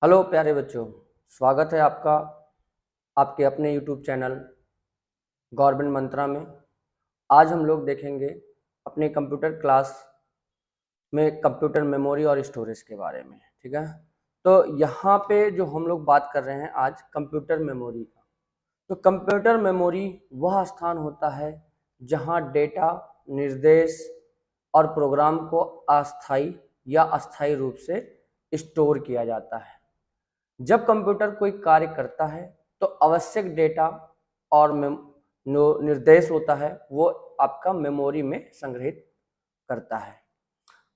Hello प्यारे बच्चों, स्वागत है आपका आपके अपने यूट्यूब चैनल गवर्नमेंट मंत्रा में। आज हम लोग देखेंगे अपने कंप्यूटर क्लास में कंप्यूटर मेमोरी और स्टोरेज के बारे में। ठीक है, तो यहाँ पे जो हम लोग बात कर रहे हैं आज कंप्यूटर मेमोरी का। तो कंप्यूटर मेमोरी वह स्थान होता है जहाँ डेटा, निर्देश और प्रोग्राम को अस्थायी या अस्थायी रूप से स्टोर किया जाता है। जब कंप्यूटर कोई कार्य करता है तो आवश्यक डेटा और निर्देश होता है वो आपका मेमोरी में संग्रहित करता है।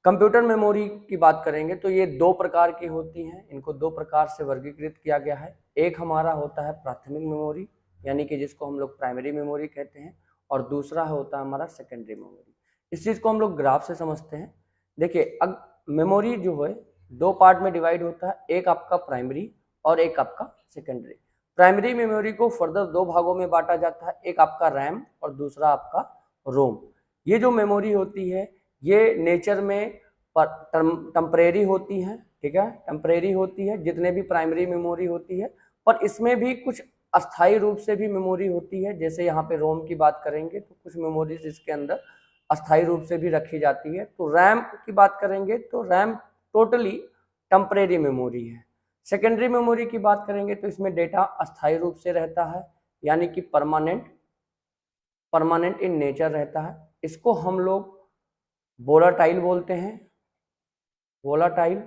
कंप्यूटर मेमोरी की बात करेंगे तो ये दो प्रकार की होती हैं, इनको दो प्रकार से वर्गीकृत किया गया है। एक हमारा होता है प्राथमिक मेमोरी, यानी कि जिसको हम लोग प्राइमरी मेमोरी कहते हैं, और दूसरा होता है हमारा सेकेंडरी मेमोरी। इस चीज़ को हम लोग ग्राफ से समझते हैं। देखिए, अब मेमोरी जो है दो पार्ट में डिवाइड होता है, एक आपका प्राइमरी और एक आपका सेकेंडरी। प्राइमरी मेमोरी को फर्दर दो भागों में बांटा जाता है, एक आपका रैम और दूसरा आपका रोम। ये जो मेमोरी होती है ये नेचर में टेम्परेरी होती है। ठीक है, टेम्परेरी होती है जितने भी प्राइमरी मेमोरी होती है, पर इसमें भी कुछ अस्थायी रूप से भी मेमोरी होती है। जैसे यहाँ पे रोम की बात करेंगे तो कुछ मेमोरीज इसके अंदर अस्थायी रूप से भी रखी जाती है। तो रैम की बात करेंगे तो रैम टोटली टेम्परेरी मेमोरी है। सेकेंडरी मेमोरी की बात करेंगे तो इसमें डेटा अस्थायी रूप से रहता है, यानी कि परमानेंट इन नेचर रहता है। इसको हम लोग वोलाटाइल बोलते हैं, वोलाटाइल,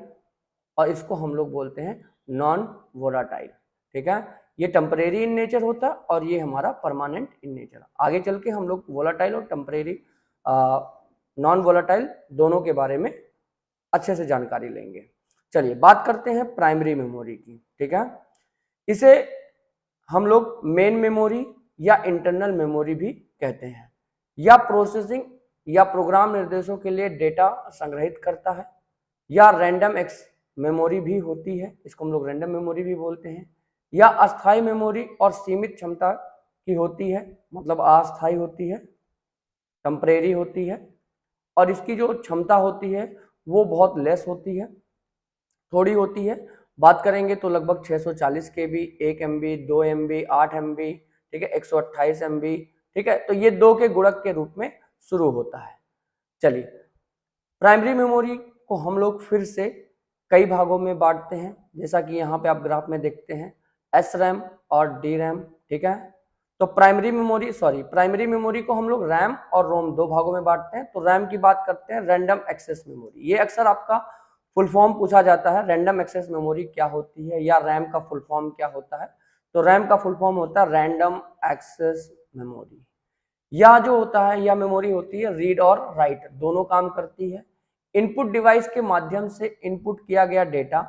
और इसको हम लोग बोलते हैं नॉन वोलाटाइल। ठीक है, ये टेम्परेरी इन नेचर होता है और ये हमारा परमानेंट इन नेचर। आगे चल के हम लोग वोलाटाइल और टेम्परेरी नॉन वोलाटाइल दोनों के बारे में अच्छे से जानकारी लेंगे। चलिए बात करते हैं प्राइमरी मेमोरी की। ठीक है, इसे हम लोग मेन मेमोरी या इंटरनल मेमोरी भी कहते हैं। या प्रोसेसिंग या प्रोग्राम निर्देशों के लिए डेटा संग्रहित करता है, या रैंडम एक्स मेमोरी भी होती है, इसको हम लोग रैंडम मेमोरी भी बोलते हैं। या अस्थायी मेमोरी और सीमित क्षमता की होती है, मतलब अस्थायी होती है, टेम्परेरी होती है, और इसकी जो क्षमता होती है वो बहुत लेस होती है, थोड़ी होती है। बात करेंगे तो लगभग 640 KB, 1 MB, 2 MB, 8 MB, ठीक है, 128 MB। ठीक है, तो ये दो के गुणक के रूप में शुरू होता है। चलिए, प्राइमरी मेमोरी को हम लोग फिर से कई भागों में बांटते हैं, जैसा कि यहाँ पे आप ग्राफ में देखते हैं, SRAM और DRAM। ठीक है, तो प्राइमरी मेमोरी को हम लोग रैम और रोम दो भागों में बांटते हैं। तो रैम की बात करते हैं, रैंडम एक्सेस मेमोरी। ये अक्सर आपका फुल फॉर्म पूछा जाता है, रैंडम एक्सेस मेमोरी क्या होती है, या रैम का फुल फॉर्म क्या होता है। तो रैम का फुल फॉर्म होता है रैंडम एक्सेस मेमोरी। या जो होता है, या मेमोरी होती है रीड और राइट, दोनों काम करती है। इनपुट डिवाइस के माध्यम से इनपुट किया गया डेटा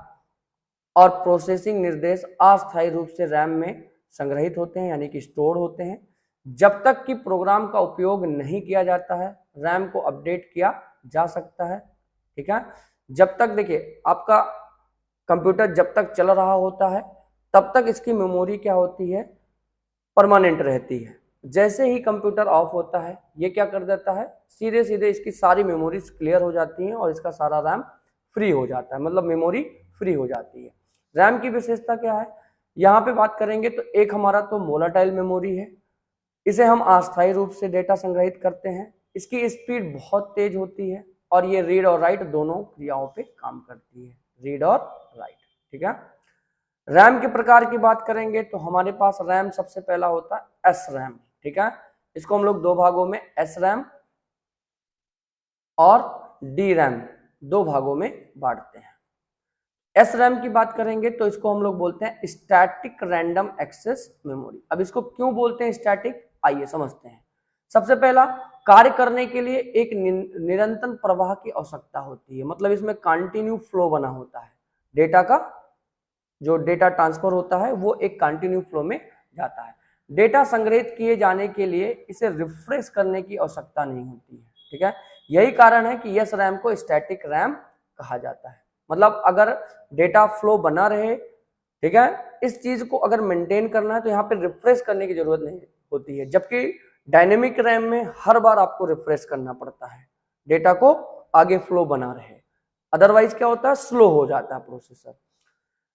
और प्रोसेसिंग निर्देश अस्थायी रूप से रैम में संग्रहित होते हैं, यानी कि स्टोर होते हैं। जब तक कि प्रोग्राम का उपयोग नहीं किया जाता है, रैम को अपडेट किया जा सकता है। ठीक है, जब तक, देखिए, आपका कंप्यूटर जब तक चल रहा होता है तब तक इसकी मेमोरी क्या होती है, परमानेंट रहती है। जैसे ही कंप्यूटर ऑफ होता है ये क्या कर देता है, सीधे सीधे इसकी सारी मेमोरीज क्लियर हो जाती हैं और इसका सारा रैम फ्री हो जाता है, मतलब मेमोरी फ्री हो जाती है। रैम की विशेषता क्या है, यहाँ पे बात करेंगे तो एक हमारा तो वोलेटाइल मेमोरी है, इसे हम अस्थायी रूप से डेटा संग्रहित करते हैं। इसकी स्पीड बहुत तेज होती है और ये रीड और राइट दोनों क्रियाओं पे काम करती है, रीड और राइट। ठीक है, रैम के प्रकार की बात करेंगे तो हमारे पास रैम सबसे पहला होता है SRAM। ठीक है, इसको हम लोग दो भागों में SRAM और DRAM दो भागों में बांटते हैं। SRAM की बात करेंगे तो इसको हम लोग बोलते हैं स्टैटिक रैंडम एक्सेस मेमोरी। अब इसको क्यों बोलते हैं स्टैटिक, आइए समझते हैं। सबसे पहला, कार्य करने के लिए एक निरंतर प्रवाह की आवश्यकता होती है, मतलब इसमें कंटिन्यू फ्लो बना होता है। डेटा का जो डेटा ट्रांसफर होता है वो एक कंटिन्यू फ्लो में जाता है। डेटा संग्रहित किए जाने के लिए इसे रिफ्रेश करने की आवश्यकता नहीं होती है। ठीक है, यही कारण है कि यस रैम को स्टैटिक रैम कहा जाता है, मतलब अगर डेटा फ्लो बना रहे, ठीक है, इस चीज को अगर मेंटेन करना है तो यहाँ पे रिफ्रेश करने की जरूरत नहीं होती है। जबकि डायनेमिक रैम में हर बार आपको रिफ्रेश करना पड़ता है, डेटा को आगे फ्लो बना रहे, अदरवाइज क्या होता है, स्लो हो जाता है प्रोसेसर।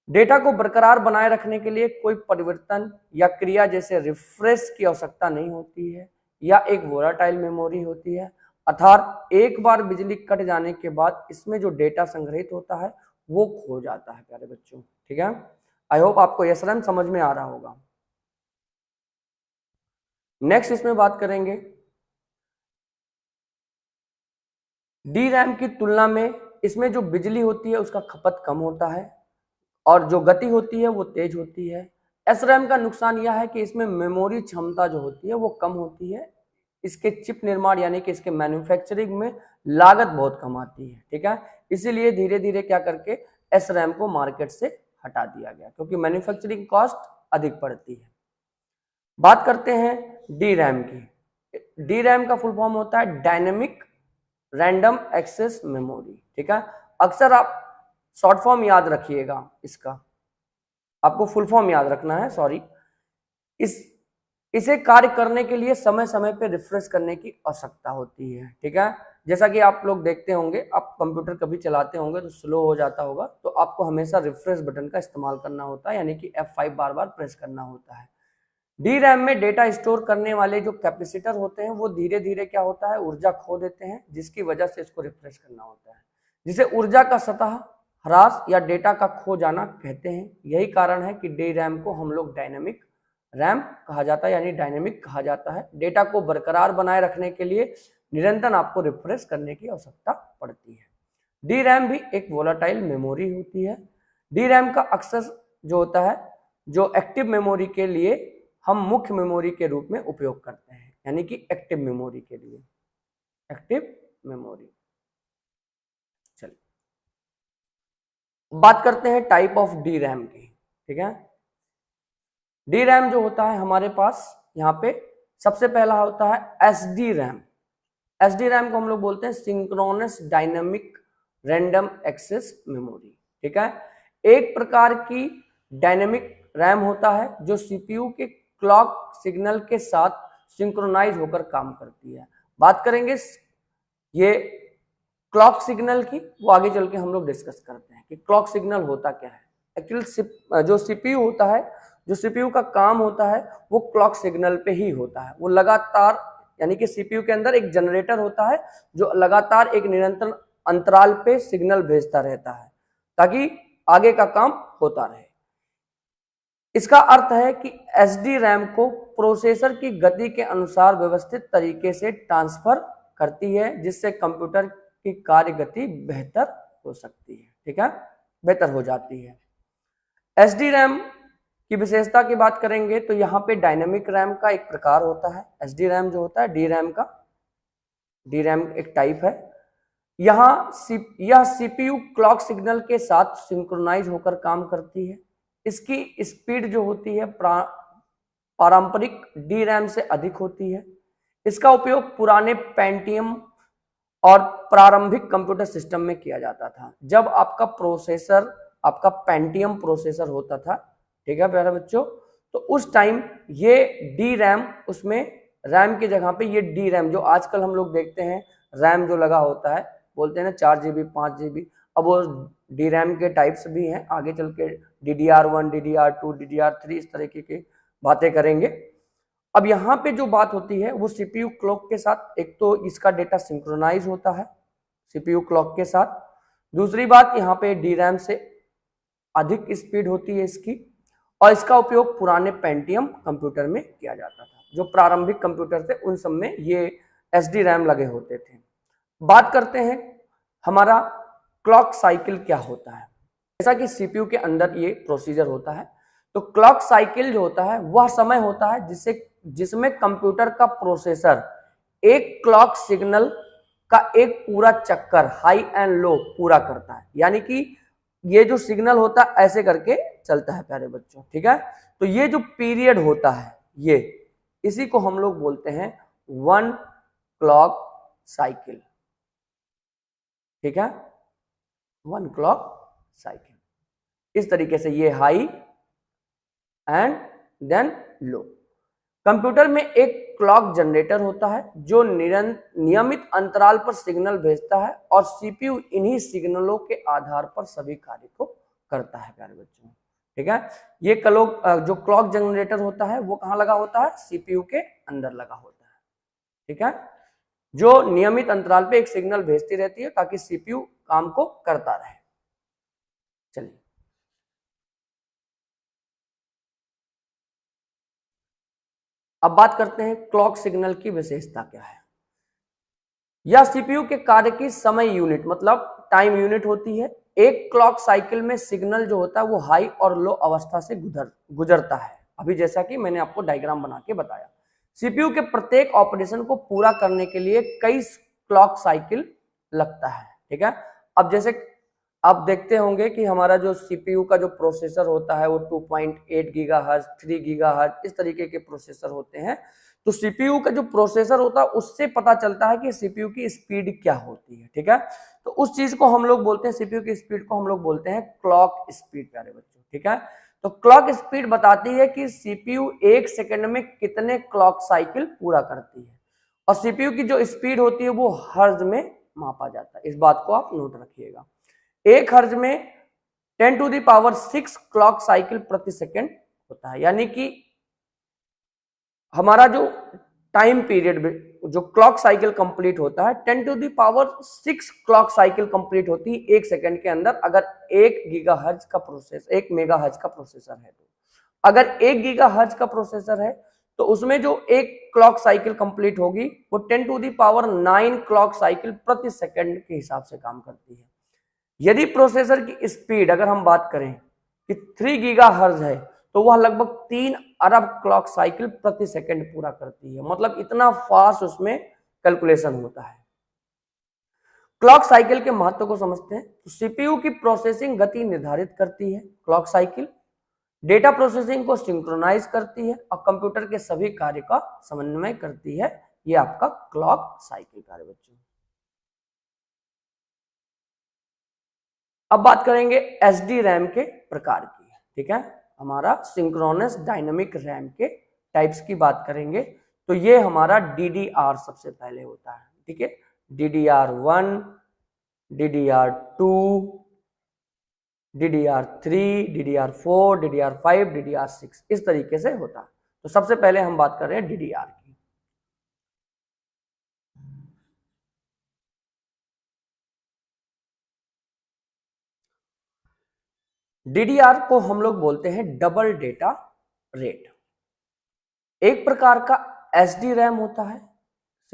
डेटा को बरकरार बनाए रखने के लिए कोई परिवर्तन या क्रिया जैसे रिफ्रेश की आवश्यकता नहीं होती है या एक वोलाटाइल मेमोरी होती है, अर्थात एक बार बिजली कट जाने के बाद इसमें जो डेटा संग्रहित होता है वो खो जाता है प्यारे बच्चों। ठीक है, आई होप आपको यह समझ में आ रहा होगा। नेक्स्ट इसमें बात करेंगे डी रैम की तुलना में इसमें जो बिजली होती है उसका खपत कम होता है और जो गति होती है वो तेज होती है। एस रैम का नुकसान यह है कि इसमें मेमोरी क्षमता जो होती है वो कम होती है, इसके चिप निर्माण यानी कि इसके मैन्युफैक्चरिंग में लागत बहुत कम आती है। ठीक है, इसीलिए धीरे धीरे क्या करके एस रैम को मार्केट से हटा दिया गया क्योंकि मैन्युफैक्चरिंग कॉस्ट अधिक पड़ती है। बात करते हैं डी रैम की। डी रैम का फुल फॉर्म होता है डायनेमिक रैंडम एक्सेस मेमोरी। ठीक है, अक्सर आप शॉर्ट फॉर्म याद रखिएगा, इसका आपको फुल फॉर्म याद रखना है, सॉरी। इसे कार्य करने के लिए समय समय पे रिफ्रेश करने की आवश्यकता होती है। ठीक है, जैसा कि आप लोग देखते होंगे, आप कंप्यूटर कभी चलाते होंगे तो स्लो हो जाता होगा, तो आपको हमेशा रिफ्रेश बटन का इस्तेमाल करना होता है, यानी कि F5 बार बार प्रेस करना होता है। डी रैम में डेटा स्टोर करने वाले जो कैपेसिटर होते हैं वो धीरे धीरे क्या होता है, ऊर्जा खो देते हैं, जिसकी वजह से इसको रिफ्रेश करना होता है, जिसे ऊर्जा का सतह ह्रास या डेटा का खो जाना कहते हैं। यही कारण है कि डी रैम को हम लोग डायनेमिक रैम कहा जाता है, यानी डायनेमिक कहा जाता है। डेटा को बरकरार बनाए रखने के लिए निरंतर आपको रिफ्रेश करने की आवश्यकता पड़ती है। डी रैम भी एक वोलाटाइल मेमोरी होती है। डी रैम का अक्सर जो होता है, जो एक्टिव मेमोरी के लिए हम मुख्य मेमोरी के रूप में उपयोग करते हैं, यानी कि एक्टिव मेमोरी के लिए, एक्टिव मेमोरी। चलिए बात करते हैं टाइप ऑफ डी रैम की। ठीक है, डी रैम जो होता है हमारे पास यहाँ पे सबसे पहला होता है S D RAM. S D RAM को हम लोग बोलते हैं synchronous dynamic random access memory. ठीक है, एक प्रकार की डायनेमिक रैम होता है जो सीपीयू के क्लॉक सिग्नल के साथ सिंक्रोनाइज होकर काम करती है। बात करेंगे ये क्लॉक सिग्नल की, वो आगे चल के हम लोग डिस्कस करते हैं कि क्लॉक सिग्नल होता क्या है। एक्चुअली जो सीपीयू होता है, जो सीपीयू का काम होता है वो क्लॉक सिग्नल पे ही होता है। वो लगातार, यानी कि सीपीयू के अंदर एक जनरेटर होता है जो लगातार एक निरंतर अंतराल पे सिग्नल भेजता रहता है ताकि आगे का काम होता रहे। इसका अर्थ है कि एसडी रैम को प्रोसेसर की गति के अनुसार व्यवस्थित तरीके से ट्रांसफर करती है, जिससे कंप्यूटर की कार्य गति बेहतर हो सकती है। ठीक है, बेहतर हो जाती है। एसडी रैम की विशेषता की बात करेंगे तो यहाँ पे डायनेमिक रैम का एक प्रकार होता है। एसडी रैम जो होता है डी रैम का, डी रैम एक टाइप है। यह सीपीयू क्लॉक सिग्नल के साथ सिंक्रोनाइज होकर काम करती है। इसकी स्पीड जो होती है पारंपरिक डी रैम से अधिक होती है। इसका उपयोग पुराने पेंटियम और प्रारंभिक कंप्यूटर सिस्टम में किया जाता था, जब आपका प्रोसेसर आपका पेंटियम प्रोसेसर होता था। ठीक है प्यारे बच्चों, तो उस टाइम ये डी रैम, उसमें रैम की जगह पे ये डी रैम, जो आजकल हम लोग देखते हैं रैम जो लगा होता है, बोलते हैं ना 4 GB 5 GB, अब वो डी रैम के टाइप्स भी हैं, आगे चल के DDR1 DDR2 DDR3 इस तरीके की बातें करेंगे। अब यहाँ पे जो बात होती है वो सीपीयू क्लॉक के साथ, एक तो इसका डेटा सिंक्रोनाइज होता है सीपीयू क्लॉक के साथ, दूसरी बात यहाँ पे डी रैम से अधिक स्पीड होती है इसकी, और इसका उपयोग पुराने पेंटियम कंप्यूटर में किया जाता था। जो प्रारंभिक कंप्यूटर थे उन सब में ये एसडी रैम लगे होते थे। बात करते हैं हमारा क्लॉक साइकिल क्या होता है। जैसा कि सीपीयू के अंदर ये प्रोसीजर होता है, तो क्लॉक साइकिल जो होता है वह समय होता है जिसमें कंप्यूटर का प्रोसेसर एक क्लॉक सिग्नल का एक पूरा चक्कर हाई एंड लो पूरा करता है। यानी कि ये जो सिग्नल होता है ऐसे करके चलता है प्यारे बच्चों। ठीक है, तो ये जो पीरियड होता है ये, इसी को हम लोग बोलते हैं 1 क्लॉक साइकिल। ठीक है, 1 क्लॉक साइकिल। इस तरीके से ये high and then low. Computer में एक क्लॉक जनरेटर होता है जो नियमित अंतराल पर सिग्नल भेजता है, और सीपीयू इन्हीं सिग्नलों के आधार पर सभी कार्य को करता है प्यारे बच्चों। ठीक है। ये जो क्लॉक जनरेटर होता है वो कहाँ लगा होता है, सीपीयू के अंदर लगा होता है, ठीक है, जो नियमित अंतराल पे एक सिग्नल भेजती रहती है ताकि सीपीयू काम को करता रहे। चलिए अब बात करते हैं क्लॉक सिग्नल की विशेषता क्या है। यह सीपीयू के कार्य की समय यूनिट मतलब टाइम यूनिट होती है। एक क्लॉक साइकिल में सिग्नल जो होता है वो हाई और लो अवस्था से गुजरता है। अभी जैसा कि मैंने आपको डायग्राम बना के बताया, सीपीयू के प्रत्येक ऑपरेशन को पूरा करने के लिए कई क्लॉक साइकिल लगता है, ठीक है। अब जैसे आप देखते होंगे कि हमारा जो सीपीयू का जो प्रोसेसर होता है वो 2.8 गीगाहर्ट्ज, 3 गीगाहर्ट्ज इस तरीके के प्रोसेसर होते हैं। तो सीपीयू का जो प्रोसेसर होता है उससे पता चलता है कि सीपीयू की स्पीड क्या होती है, ठीक है। तो उस चीज को हम लोग बोलते हैं, सीपीयू की स्पीड को हम लोग बोलते हैं क्लॉक स्पीड, प्यारे बच्चों, ठीक है। तो क्लॉक स्पीड बताती है कि सीपीयू 1 सेकंड में कितने क्लॉक साइकिल पूरा करती है, और सीपीयू की जो स्पीड होती है वो हर्ज में मापा जाता है। इस बात को आप नोट रखिएगा। एक हर्ज में 10⁶ क्लॉक साइकिल प्रति सेकंड होता है, यानी कि हमारा जो टाइम पीरियड जो क्लॉक साइकिल कंप्लीट होता है 10⁶ क्लॉक साइकिल कंप्लीट होती है 1 सेकंड के अंदर, अगर 1 मेगाहर्ज का प्रोसेसर है। तो अगर 1 गीगाहर्ज का प्रोसेसर है तो उसमें जो एक क्लॉक साइकिल कंप्लीट होगी वो 10⁹ क्लॉक साइकिल प्रति सेकंड के हिसाब से काम करती है। यदि प्रोसेसर की स्पीड अगर हम बात करें कि 3 गीगाहर्ज है तो वह लगभग 3 अरब क्लॉक साइकिल प्रति सेकंड पूरा करती है, मतलब इतना फास्ट उसमें कैलकुलेशन होता है। क्लॉक साइकिल के महत्व को समझते हैं। तो सीपीयू की प्रोसेसिंग गति निर्धारित करती है क्लॉक साइकिल, डेटा प्रोसेसिंग को सिंक्रोनाइज करती है और कंप्यूटर के सभी कार्य का समन्वय करती है। ये आपका क्लॉक साइकिल कार्य बच्चों। अब बात करेंगे एसडी रैम के प्रकार की, ठीक है, हमारा सिंक्रोनस डायनामिक रैम के टाइप्स की बात करेंगे। तो ये हमारा डीडीआर सबसे पहले होता है, ठीक है, DDR1, DDR2, DDR3, DDR4, DDR5, DDR6 इस तरीके से होता है। तो सबसे पहले हम बात कर रहे हैं डीडीआर की। डीडीआर को हम लोग बोलते हैं डबल डेटा रेट। एक प्रकार का एसडी रैम होता है,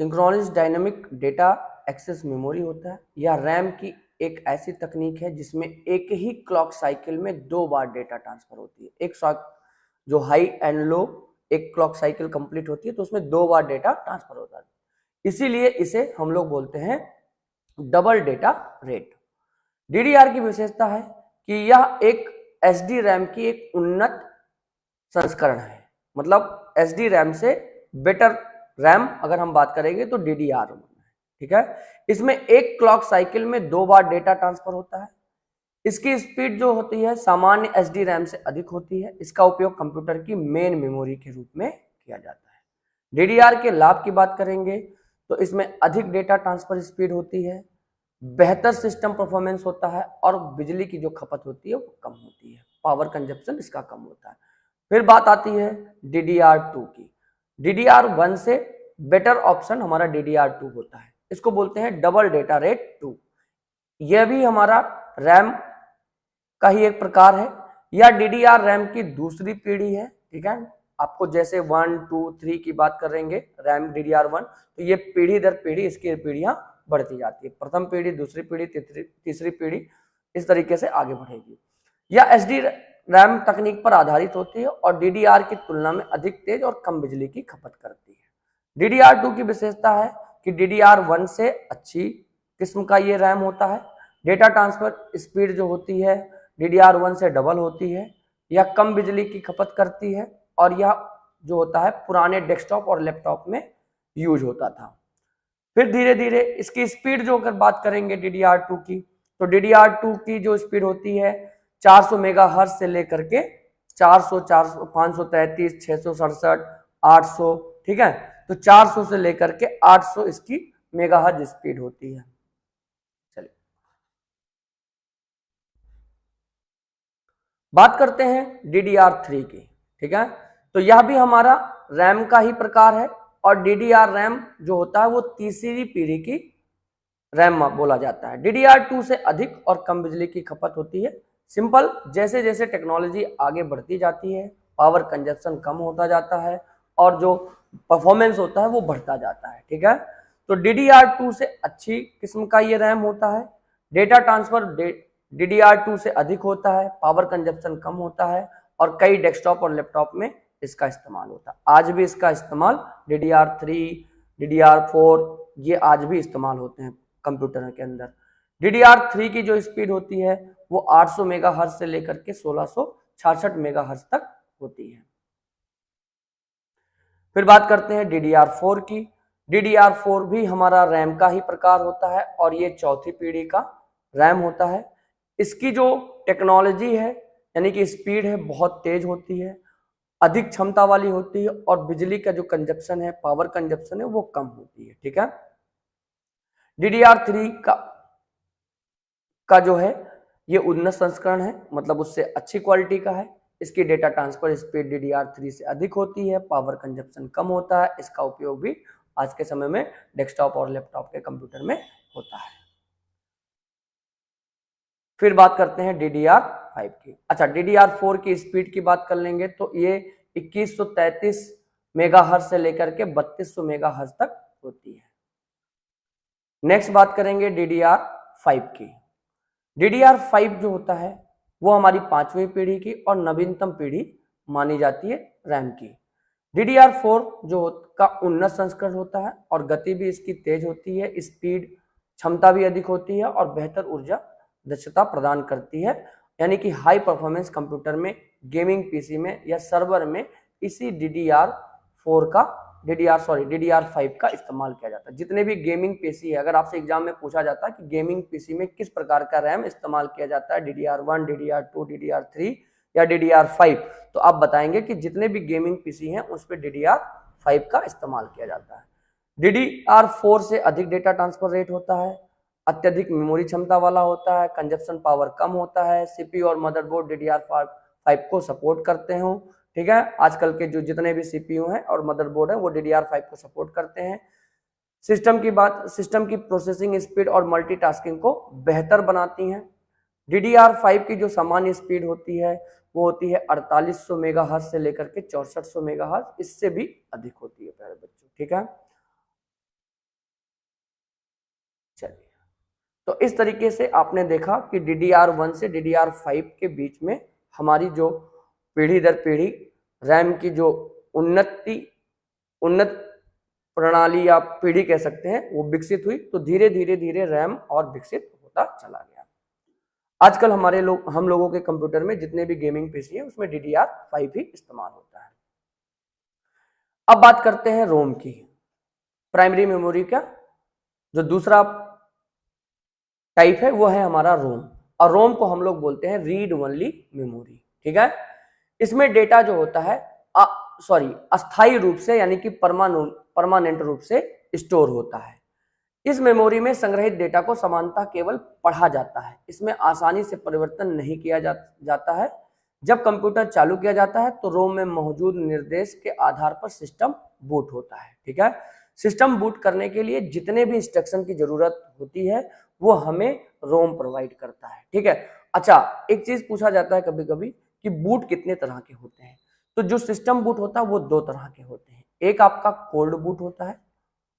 synchronous dynamic data access memory होता है। यह रैम की एक ऐसी तकनीक है जिसमें एक ही क्लॉक साइकिल में 2 बार डेटा ट्रांसफर होती है। एक जो हाई एंड लो एक क्लॉक साइकिल कंप्लीट होती है तो उसमें 2 बार डेटा ट्रांसफर होता है, इसीलिए इसे हम लोग बोलते हैं डबल डेटा रेट। डीडीआर की विशेषता है कि यह एक एसडी रैम की एक उन्नत संस्करण है, मतलब एसडी रैम से बेटर रैम अगर हम बात करेंगे तो डीडीआर है, ठीक है। इसमें एक क्लॉक साइकिल में 2 बार डेटा ट्रांसफर होता है। इसकी स्पीड जो होती है सामान्य एसडी रैम से अधिक होती है। इसका उपयोग कंप्यूटर की मेन मेमोरी के रूप में किया जाता है। डीडीआर के लाभ की बात करेंगे तो इसमें अधिक डेटा ट्रांसफर स्पीड होती है, बेहतर सिस्टम परफॉर्मेंस होता है और बिजली की जो खपत होती है वो कम होती है, पावर कंजप्शन इसका कम होता है। फिर बात आती है DDR2 की। DDR1 से बेटर ऑप्शन हमारा DDR2 होता है, इसको बोलते हैं डबल डेटा रेट 2। यह भी हमारा रैम का ही एक प्रकार है। यह DDR रैम की दूसरी पीढ़ी है, ठीक है। आपको जैसे 1, 2, 3 की बात करेंगे रैम DDR1 तो ये पीढ़ी दर पीढ़ी इसकी पीढ़ियां बढ़ती जाती है, प्रथम पीढ़ी, दूसरी पीढ़ी, तीसरी पीढ़ी, इस तरीके से आगे बढ़ेगी। यह एसडी रैम तकनीक पर आधारित होती है और डीडीआर की तुलना में अधिक तेज और कम बिजली की खपत करती है। DDR2 की विशेषता है कि DDR1 से अच्छी किस्म का ये रैम होता है। डेटा ट्रांसफर स्पीड जो होती है DDR1 से डबल होती है। यह कम बिजली की खपत करती है और यह जो होता है पुराने डेस्कटॉप और लैपटॉप में यूज होता था। फिर धीरे धीरे इसकी स्पीड जो अगर बात करेंगे DDR2 की तो DDR2 की जो स्पीड होती है 400 मेगाहर्ट्ज से लेकर के 400, 533, 667, 800, ठीक है। तो 400 से लेकर के 800 इसकी मेगाहर्ट्ज स्पीड होती है। चलिए बात करते हैं DDR3 की, ठीक है। तो यह भी हमारा रैम का ही प्रकार है और DDR रैम जो होता है वो तीसरी पीढ़ी की रैम बोला जाता है। DDR2 से अधिक और कम बिजली की खपत होती है। सिंपल, जैसे जैसे टेक्नोलॉजी आगे बढ़ती जाती है पावर कंजप्शन कम होता जाता है और जो परफॉर्मेंस होता है वो बढ़ता जाता है, ठीक है। तो DDR2 से अच्छी किस्म का ये रैम होता है। डेटा ट्रांसफर DDR2 से अधिक होता है, पावर कंजप्शन कम होता है और कई डेस्कटॉप और लैपटॉप में इसका इस्तेमाल होता है। आज भी इसका इस्तेमाल DDR3, DDR4 ये आज भी इस्तेमाल होते हैं कंप्यूटर के अंदर। DDR3 की जो स्पीड होती है वो 800 मेगाहर्ट्ज से लेकर के 1666 मेगाहर्ट्ज तक होती है। फिर बात करते हैं DDR4 की। DDR4 भी हमारा रैम का ही प्रकार होता है और ये चौथी पीढ़ी का रैम होता है। इसकी जो टेक्नोलॉजी है यानी कि स्पीड है बहुत तेज होती है, अधिक क्षमता वाली होती है और बिजली का जो कंजप्शन है, पावर कंजप्शन है वो कम होती है, ठीक है। DDR3 का जो है ये उन्नत संस्करण है, मतलब उससे अच्छी क्वालिटी का है। इसकी डेटा ट्रांसफर स्पीड DDR3 से अधिक होती है, पावर कंजप्शन कम होता है। इसका उपयोग भी आज के समय में डेस्कटॉप और लैपटॉप के कंप्यूटर में होता है। फिर बात करते हैं DDR5 की। अच्छा, DDR4 की स्पीड की बात कर लेंगे तो ये 2133 मेगाहर्ट्ज से लेकर के 3200 मेगाहर्ट्ज तक होती है। नेक्स्ट बात करेंगे DDR5 की। DDR5 जो होता है वो हमारी 5वीं पीढ़ी की और नवीनतम पीढ़ी मानी जाती है रैम की। DDR4 जो का उन्नत संस्करण होता है और गति भी इसकी तेज होती है, स्पीड क्षमता भी अधिक होती है और बेहतर ऊर्जा दक्षता प्रदान करती है। यानी कि हाई परफॉर्मेंस कंप्यूटर में, गेमिंग पीसी में या सर्वर में इसी DDR5 का इस्तेमाल किया जाता है। जितने भी गेमिंग पीसी है, अगर आपसे एग्जाम में पूछा जाता है कि गेमिंग पीसी में किस प्रकार का रैम इस्तेमाल किया जाता है, DDR1, DDR2, DDR3 या DDR5, तो आप बताएंगे कि जितने भी गेमिंग पीसी हैं उस पर DDR5 का इस्तेमाल किया जाता है। DDR4 से अधिक डेटा ट्रांसफर रेट होता है, अत्यधिक मेमोरी क्षमता वाला होता है, कंजप्शन पावर कम होता है। सीपीयू और मदरबोर्ड DDR5 को सपोर्ट करते हो, ठीक है। आजकल के जो जितने भी सीपीयू हैं और मदरबोर्ड है वो DDR5 को सपोर्ट करते हैं। सिस्टम की प्रोसेसिंग स्पीड और मल्टीटास्किंग को बेहतर बनाती हैं। DDR5 की जो सामान्य स्पीड होती है वो होती है 4800 मेगाहर्ट्ज से लेकर के 6400 मेगाहर्ट्ज, इससे भी अधिक होती है प्यारे बच्चों, ठीक है। चलिए, तो इस तरीके से आपने देखा कि DDR1 से DDR5 के बीच में हमारी जो पीढ़ी दर पीढ़ी रैम की जो उन्नत प्रणाली या पीढ़ी कह सकते हैं वो विकसित हुई, तो धीरे धीरे रैम और विकसित होता चला गया। आजकल हम लोगों के कंप्यूटर में जितने भी गेमिंग पीसी है उसमें DDR5 ही इस्तेमाल होता है। अब बात करते हैं रोम की। प्राइमरी मेमोरी का जो दूसरा टाइप है वो है हमारा रोम, और रोम को हम लोग बोलते हैं रीड ओनली मेमोरी, ठीक है। इसमें डेटा जो होता है अस्थायी रूप से यानी कि परमानेंट रूप से स्टोर होता है। इस मेमोरी में संग्रहित डेटा को सामान्यतः केवल पढ़ा जाता है, इसमें आसानी से परिवर्तन नहीं किया जाता है। जब कंप्यूटर चालू किया जाता है तो रोम में मौजूद निर्देश के आधार पर सिस्टम बूट होता है, ठीक है। सिस्टम बूट करने के लिए जितने भी इंस्ट्रक्शन की जरूरत होती है वो हमें रोम प्रोवाइड करता है, ठीक है। अच्छा, एक चीज पूछा जाता है कभी कभी कि बूट कितने तरह के होते हैं, तो जो सिस्टम बूट होता है वो 2 तरह के होते हैं। एक आपका कोल्ड बूट होता है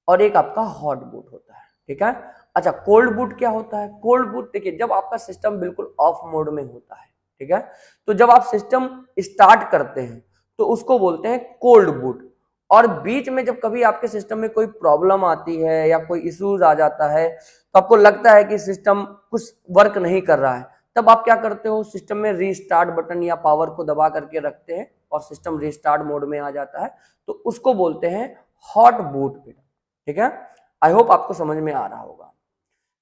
और एक आपका हॉट बूट होता है, ठीक है। अच्छा, कोल्ड बूट क्या होता है? कोल्ड बूट देखिए, जब आपका सिस्टम बिल्कुल ऑफ मोड में होता है, ठीक है, तो जब आप सिस्टम स्टार्ट करते हैं तो उसको बोलते हैं कोल्ड बूट। और बीच में जब कभी आपके सिस्टम में कोई प्रॉब्लम आती है या कोई इश्यूज आ जाता है तो आपको लगता है कि सिस्टम कुछ वर्क नहीं कर रहा है, तब आप क्या करते हो, सिस्टम में रीस्टार्ट बटन या पावर को दबा करके रखते हैं और सिस्टम रीस्टार्ट मोड में आ जाता है, तो उसको बोलते हैं हॉट बूट, ठीक है। आई होप आपको समझ में आ रहा होगा।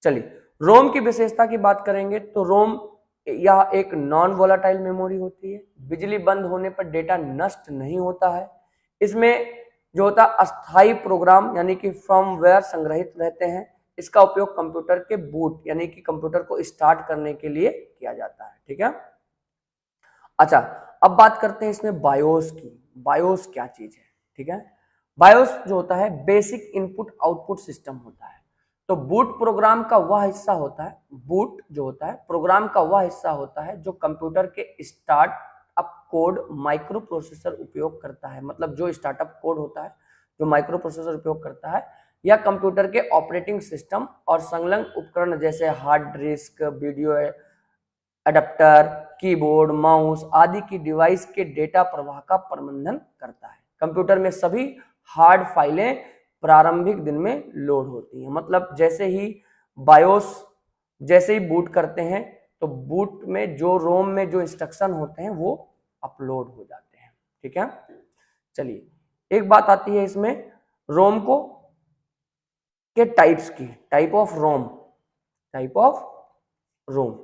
चलिए, रोम की विशेषता की बात करेंगे तो रोम यह एक नॉन वोलाटाइल मेमोरी होती है। बिजली बंद होने पर डेटा नष्ट नहीं होता है। इसमें जो होता है अस्थायी प्रोग्राम यानी कि फर्मवेयर संग्रहित रहते हैं। इसका उपयोग कंप्यूटर के बूट यानी कि कंप्यूटर को स्टार्ट करने के लिए किया जाता है, ठीक है। अच्छा, अब बात करते हैं इसमें बायोस की। बायोस क्या चीज है, ठीक है। बायोस जो होता है बेसिक इनपुट आउटपुट सिस्टम होता है। तो बूट प्रोग्राम का वह हिस्सा होता है, बूट जो होता है प्रोग्राम का वह हिस्सा होता है जो कंप्यूटर के start up code micro processor उपयोग करता है। मतलब जो स्टार्टअप कोड होता है जो माइक्रो प्रोसेसर उपयोग करता है, या कंप्यूटर के ऑपरेटिंग सिस्टम और संलग्न उपकरण जैसे hard disk, video adapter, keyboard, mouse आदि की डिवाइस के डेटा प्रवाह का प्रबंधन करता है। कंप्यूटर में सभी हार्ड फाइलें प्रारंभिक दिन में लोड होती हैं। मतलब जैसे ही बायोस जैसे ही बूट करते हैं तो बूट में जो रोम में जो इंस्ट्रक्शन होते हैं वो अपलोड हो जाते हैं, ठीक है। चलिए एक बात आती है इसमें रोम को के टाइप्स की, type of ROM, type of ROM.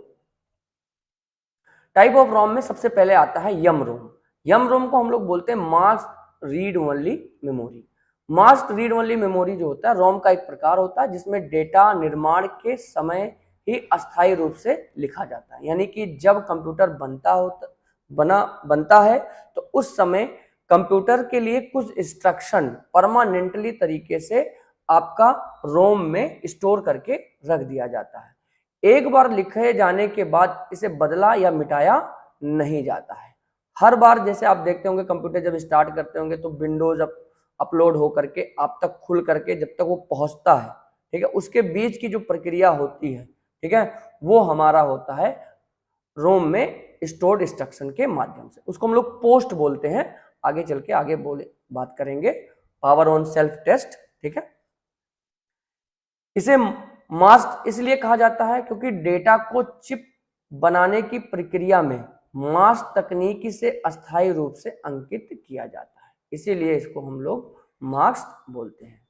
Type of ROM में सबसे पहले आता है यम रोम। यम रोम को हम लोग बोलते हैं mask read only memory. Mask read only memory जो होता है रोम का एक प्रकार होता है जिसमें डेटा निर्माण के समय ही अस्थायी रूप से लिखा जाता है। यानी कि जब कंप्यूटर बनता है तो उस समय कंप्यूटर के लिए कुछ इंस्ट्रक्शन परमानेंटली तरीके से आपका रोम में स्टोर करके रख दिया जाता है। एक बार लिखे जाने के बाद इसे बदला या मिटाया नहीं जाता है। हर बार जैसे आप देखते होंगे कंप्यूटर जब स्टार्ट करते होंगे तो विंडोज अपलोड हो करके आप तक खुल करके जब तक वो पहुंचता है, ठीक है, उसके बीच की जो प्रक्रिया होती है, ठीक है, वो हमारा होता है रोम में स्टोर्ड इंस्ट्रक्शन के माध्यम से। उसको हम लोग पोस्ट बोलते हैं। आगे चल के आगे बात करेंगे पावर ऑन सेल्फ टेस्ट, ठीक है। इसे मास्क इसलिए कहा जाता है क्योंकि डेटा को चिप बनाने की प्रक्रिया में मास्क तकनीकी से अस्थायी रूप से अंकित किया जाता है, इसीलिए इसको हम लोग मास्क बोलते हैं।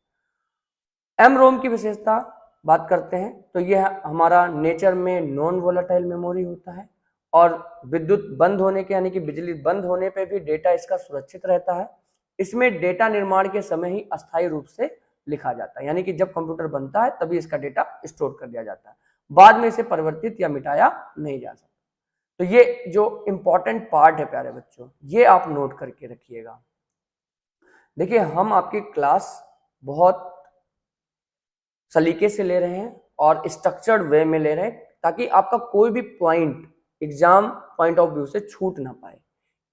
एम रोम की विशेषता बात करते हैं तो यह हमारा नेचर में नॉन वोलेटाइल मेमोरी होता है और विद्युत बंद होने के यानी कि बिजली बंद होने पे भी डेटा इसका सुरक्षित रहता है। इसमें डेटा निर्माण के समय ही अस्थायी रूप से लिखा जाता है, यानी कि जब कंप्यूटर बनता है तभी इसका डेटा स्टोर कर दिया जाता है, बाद में इसे परिवर्तित या मिटाया नहीं जा सकता। तो ये जो इंपॉर्टेंट पार्ट है प्यारे बच्चों, ये आप नोट करके रखिएगा। देखिए हम आपकी क्लास बहुत सलीके से ले रहे हैं और स्ट्रक्चर्ड वे में ले रहे हैं ताकि आपका कोई भी point exam point of view से छूट ना पाए।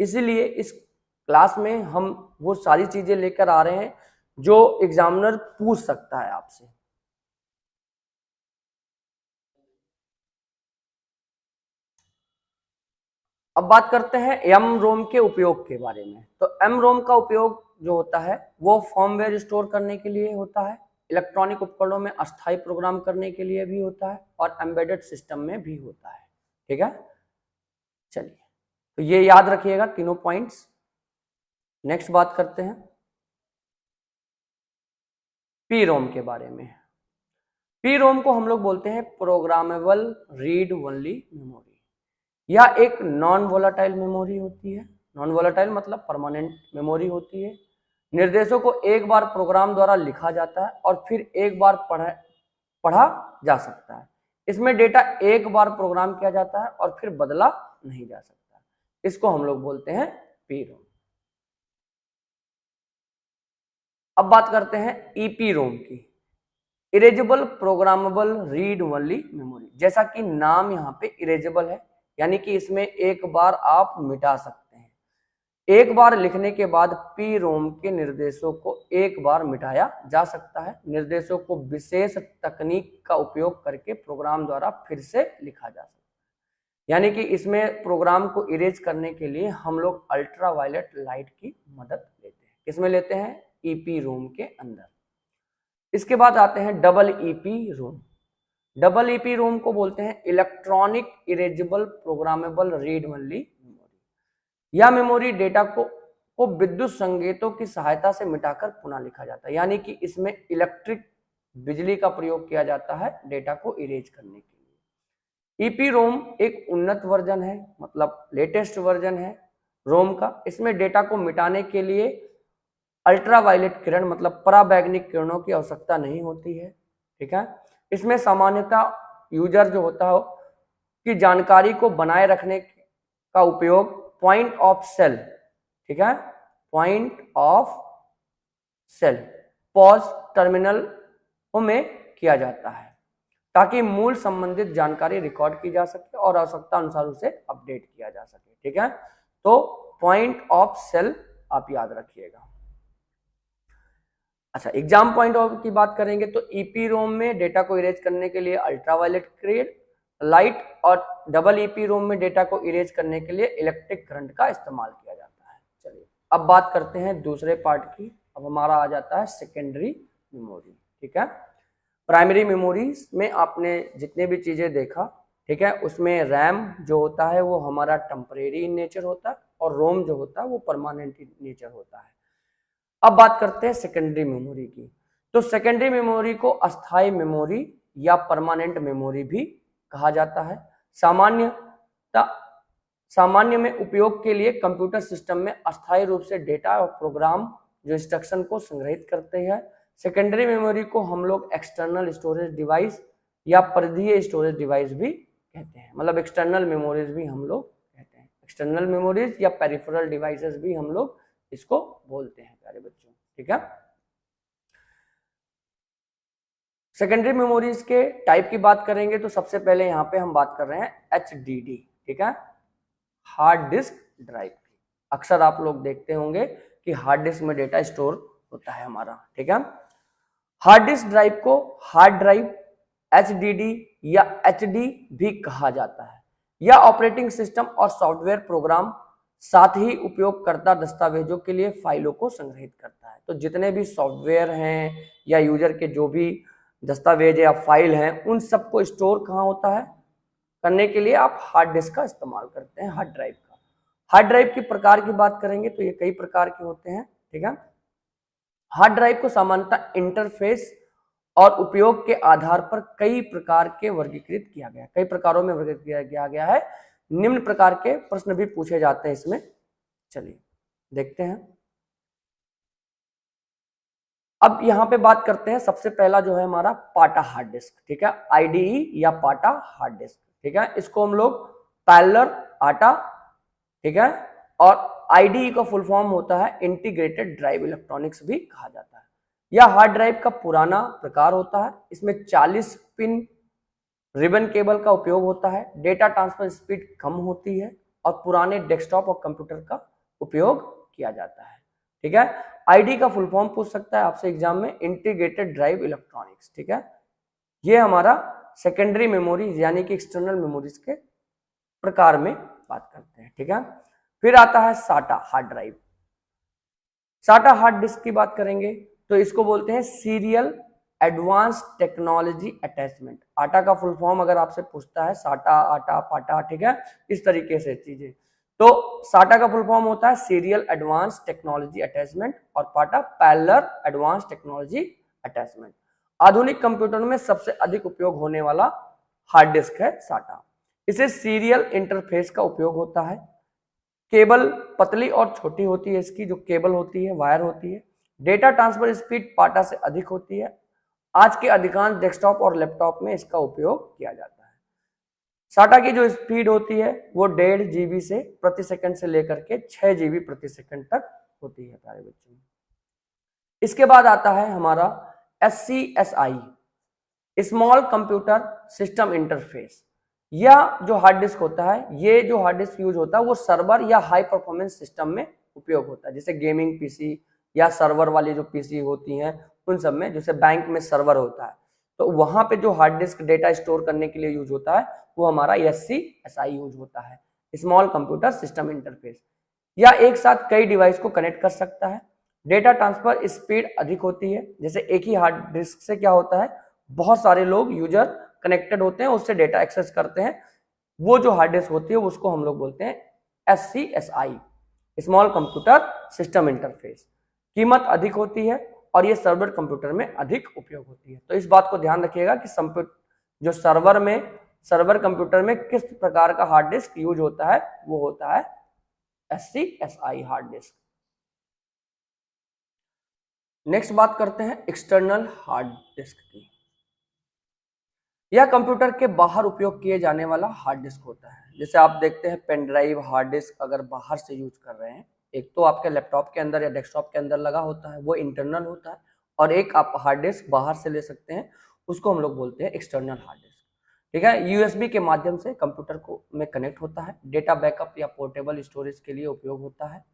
इसीलिए इस क्लास में हम वो सारी चीजें लेकर आ रहे हैं जो एग्जामिनर पूछ सकता है आपसे। अब बात करते हैं एम रोम के उपयोग के बारे में। तो एम रोम का उपयोग जो होता है वो फर्मवेयर स्टोर करने के लिए होता है, इलेक्ट्रॉनिक उपकरणों में अस्थायी प्रोग्राम करने के लिए भी होता है और एम्बेडेड सिस्टम में भी होता है, ठीक है। चलिए तो ये याद रखिएगा तीनों पॉइंट्स। नेक्स्ट बात करते हैं पी रोम के बारे में। पी रोम को हम लोग बोलते हैं प्रोग्रामेबल रीड ओनली मेमोरी। यह एक नॉन वोलेटाइल मेमोरी होती है। नॉन वोलेटाइल मतलब परमानेंट मेमोरी होती है। निर्देशों को एक बार प्रोग्राम द्वारा लिखा जाता है और फिर एक बार पढ़ा जा सकता है। इसमें डेटा एक बार प्रोग्राम किया जाता है और फिर बदला नहीं जा सकता। इसको हम लोग बोलते हैं पी रोम। अब बात करते हैं ईपी रोम की, erasable programmable read only memory. जैसा कि नाम यहाँ पे इरेजेबल है, यानी कि इसमें एक बार आप मिटा सकते हैं। एक बार लिखने के बाद पी रोम के निर्देशों को एक बार मिटाया जा सकता है। निर्देशों को विशेष तकनीक का उपयोग करके प्रोग्राम द्वारा फिर से लिखा जा सकता है। यानी कि इसमें प्रोग्राम को इरेज करने के लिए हम लोग अल्ट्रावायलेट लाइट की मदद लेते हैं। किसमें लेते हैं? ईपी रोम के अंदर। इसके बाद आते हैं डबल ईपी रोम। डबल ईपी रोम को बोलते हैं electronic erasable programmable read only memory. यह मेमोरी डेटा को विद्युत संकेतों की सहायता से मिटाकर पुनः लिखा जाता है। यानी कि इसमें इलेक्ट्रिक बिजली का प्रयोग किया जाता है डेटा को इरेज करने के लिए। ईपी रोम एक उन्नत वर्जन है, मतलब लेटेस्ट वर्जन है रोम का। इसमें डेटा को मिटाने के लिए अल्ट्रावायलेट किरण मतलब पराबैंगनी किरणों की आवश्यकता नहीं होती है, ठीक है। इसमें सामान्यतः यूजर जो होता है की जानकारी को बनाए रखने का उपयोग पॉइंट ऑफ सेल, ठीक है, point of sale POS terminal में किया जाता है ताकि मूल संबंधित जानकारी रिकॉर्ड की जा सके और आवश्यकता अनुसार उसे अपडेट किया जा सके, ठीक है। तो पॉइंट ऑफ सेल आप याद रखिएगा। अच्छा, एग्जाम पॉइंट ऑफ की बात करेंगे तो ईपीरोम में डेटा को इरेज करने के लिए अल्ट्रावायलेट लाइट और डबल ईपीरोम में डेटा को इरेज करने के लिए इलेक्ट्रिक करंट का इस्तेमाल किया जाता है। चलिए अब बात करते हैं दूसरे पार्ट की। अब हमारा आ जाता है सेकेंडरी मेमोरी, ठीक है। प्राइमरी मेमोरीज में आपने जितने भी चीजें देखा, ठीक है, उसमें रैम जो होता है वो हमारा टेम्परेरी इन नेचर होता है और रोम जो होता है वो परमानेंट इन नेचर होता है। अब बात करते हैं सेकेंडरी मेमोरी की। तो सेकेंडरी मेमोरी को अस्थायी मेमोरी या परमानेंट मेमोरी भी कहा जाता है। सामान्य में उपयोग के लिए कंप्यूटर सिस्टम में अस्थायी रूप से डेटा और प्रोग्राम जो इंस्ट्रक्शन को संग्रहित करते हैं। सेकेंडरी मेमोरी को हम लोग एक्सटर्नल स्टोरेज डिवाइस या परिधीय स्टोरेज डिवाइस भी कहते हैं, मतलब एक्सटर्नल मेमोरीज भी हम लोग कहते हैं, एक्सटर्नल मेमोरीज या पेरिफेरल डिवाइसेस भी हम लोग इसको बोलते हैं प्यारे बच्चों, ठीक है। सेकेंडरी मेमोरीज के टाइप की बात करेंगे तो सबसे पहले यहाँ पे हम बात कर रहे हैं HDD, ठीक है, हार्ड डिस्क ड्राइव की। अक्सर आप लोग देखते होंगे कि हार्ड डिस्क में डेटा स्टोर होता है हमारा, ठीक है। हार्ड डिस्क ड्राइव को हार्ड ड्राइव, HDD या HD भी कहा जाता है। यह ऑपरेटिंग सिस्टम और सॉफ्टवेयर प्रोग्राम साथ ही उपयोगकर्ता दस्तावेजों के लिए फाइलों को संग्रहित करता है। तो जितने भी सॉफ्टवेयर हैं या यूजर के जो भी दस्तावेज या फाइल हैं उन सबको स्टोर कहाँ होता है करने के लिए आप हार्ड डिस्क का इस्तेमाल करते हैं, हार्ड ड्राइव का। हार्ड ड्राइव के प्रकार की बात करेंगे तो ये कई प्रकार के होते हैं, ठीक है। हार्ड ड्राइव को सामान्यतः इंटरफेस और उपयोग के आधार पर कई प्रकार के वर्गीकृत किया गया, कई प्रकारों में वर्गीकृत किया गया है। निम्न प्रकार के प्रश्न भी पूछे जाते हैं इसमें, चलिए देखते हैं। अब यहाँ पे बात करते हैं, सबसे पहला जो है हमारा पाटा हार्ड डिस्क, ठीक है, IDE या पाटा हार्ड डिस्क, ठीक है। इसको हम लोग पैरेलल आटा, ठीक है, और IDE का फुल फॉर्म होता है इंटीग्रेटेड ड्राइव इलेक्ट्रॉनिक्स भी कहा जाता है। यह हार्ड ड्राइव का पुराना प्रकार होता है। इसमें 40 पिन रिबन केबल का उपयोग होता है। डेटा ट्रांसफर स्पीड कम होती है और पुराने डेस्कटॉप और कंप्यूटर का उपयोग किया जाता है, ठीक है। IDE का फुल फॉर्म पूछ सकता है आपसे एग्जाम में, इंटीग्रेटेड ड्राइव इलेक्ट्रॉनिक्स, ठीक है। ये हमारा सेकेंडरी मेमोरी यानी कि एक्सटर्नल मेमोरीज के प्रकार में बात करते हैं, ठीक है। फिर आता है साटा हार्ड ड्राइव। साटा हार्ड डिस्क की बात करेंगे तो इसको बोलते हैं सीरियल एडवांस टेक्नोलॉजी अटैचमेंट। आटा का फुल फॉर्म अगर आपसे पूछता है, साटा, आटा, पाटा, ठीक है, इस तरीके से चीजें। तो साटा का फुल फॉर्म होता है सीरियल एडवांस टेक्नोलॉजी अटैचमेंट और पाटा पैरेलल एडवांस टेक्नोलॉजी अटैचमेंट। आधुनिक कंप्यूटर में सबसे अधिक उपयोग होने वाला हार्ड डिस्क है साटा। इसे सीरियल इंटरफेस का उपयोग होता है। केबल पतली और छोटी होती है, इसकी जो केबल होती है, वायर होती है। डेटा ट्रांसफर स्पीड पाटा से अधिक होती है। आज के अधिकांश डेस्कटॉप और लैपटॉप में इसका उपयोग किया जाता है। साटा की जो स्पीड होती है वो 1.5 GB से प्रति सेकंड से लेकर के 6 GB प्रति सेकंड तक होती है प्यारे बच्चों। इसके बाद आता है हमारा SCSI, small computer system interface. यह जो हार्ड डिस्क होता है, ये जो हार्ड डिस्क यूज होता है वो सर्वर या हाई परफॉर्मेंस सिस्टम में उपयोग होता है, जैसे गेमिंग PC या सर्वर वाली जो PC होती हैं उन सब में, जैसे बैंक में सर्वर होता है तो वहां पे जो हार्ड डिस्क डेटा स्टोर करने के लिए यूज होता है वो हमारा SCSI यूज होता है, स्मॉल कंप्यूटर सिस्टम इंटरफेस। या एक साथ कई डिवाइस को कनेक्ट कर सकता है। डेटा ट्रांसफर स्पीड अधिक होती है, जैसे एक ही हार्ड डिस्क से क्या होता है, बहुत सारे लोग यूजर कनेक्टेड होते हैं, उससे डेटा एक्सेस करते हैं। वो जो हार्ड डिस्क होती है उसको हम लोग बोलते हैं SCSI, small computer system interface. कीमत अधिक होती है और ये सर्वर कंप्यूटर में अधिक उपयोग होती है। तो इस बात को ध्यान रखिएगा कि जो सर्वर कंप्यूटर में किस प्रकार का हार्ड डिस्क यूज होता है वो होता है SCSI हार्ड डिस्क। नेक्स्ट बात करते हैं एक्सटर्नल हार्ड डिस्क की। यह कंप्यूटर के बाहर उपयोग किए जाने वाला हार्ड डिस्क होता है। जैसे आप देखते हैं पेन ड्राइव, हार्ड डिस्क अगर बाहर से यूज कर रहे हैं, एक तो आपके लैपटॉप के अंदर या डेस्कटॉप के अंदर लगा होता है, वो इंटरनल होता है, और एक आप हार्ड डिस्क बाहर से ले सकते हैं, उसको हम लोग बोलते हैं एक्सटर्नल हार्ड डिस्क। ठीक है, यूएसबी के माध्यम से कंप्यूटर को में कनेक्ट होता है, डेटा बैकअप या पोर्टेबल स्टोरेज के लिए उपयोग होता है।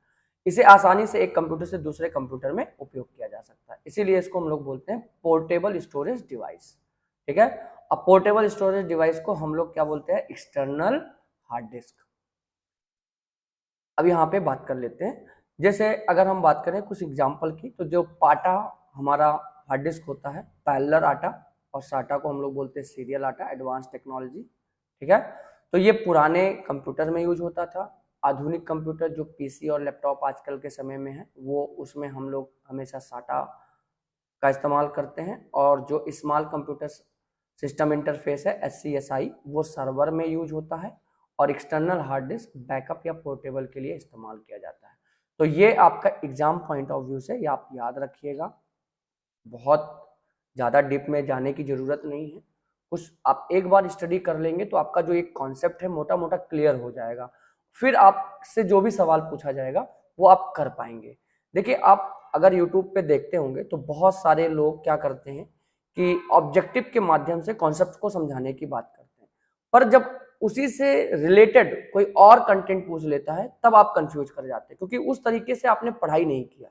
इसे आसानी से एक कंप्यूटर से दूसरे कंप्यूटर में उपयोग किया जा सकता है, इसीलिए इसको हम लोग बोलते हैं पोर्टेबल स्टोरेज डिवाइस। ठीक है, अब पोर्टेबल स्टोरेज डिवाइस को हम लोग क्या बोलते हैं? External hard disk. अब यहाँ पे बात कर लेते हैं, जैसे अगर हम बात करें कुछ एग्जांपल की, तो जो पाटा हमारा हार्ड डिस्क होता है, पैरेलल आटा, और साटा को हम लोग बोलते हैं सीरियल आटा, एडवांस टेक्नोलॉजी। ठीक है, तो ये पुराने कंप्यूटर में यूज होता था। आधुनिक कंप्यूटर जो पीसी और लैपटॉप आजकल के समय में है, वो उसमें हम लोग हमेशा साटा का इस्तेमाल करते हैं, और जो स्मॉल कंप्यूटर सिस्टम इंटरफेस है SCSI, वो सर्वर में यूज होता है, और एक्सटर्नल हार्ड डिस्क बैकअप या पोर्टेबल के लिए इस्तेमाल किया जाता है। तो ये आपका एग्जाम पॉइंट ऑफ व्यू से ये आप याद रखिएगा, बहुत ज़्यादा डीप में जाने की ज़रूरत नहीं है, कुछ आप एक बार स्टडी कर लेंगे तो आपका जो एक कॉन्सेप्ट है मोटा मोटा क्लियर हो जाएगा, फिर आपसे जो भी सवाल पूछा जाएगा वो आप कर पाएंगे। देखिए, आप अगर यूट्यूब पे देखते होंगे तो बहुत सारे लोग क्या करते हैं कि ऑब्जेक्टिव के माध्यम से कॉन्सेप्ट को समझाने की बात करते हैं, पर जब उसी से रिलेटेड कोई और कंटेंट पूछ लेता है तब आप कंफ्यूज कर जाते हैं, क्योंकि उस तरीके से आपने पढ़ाई नहीं किया।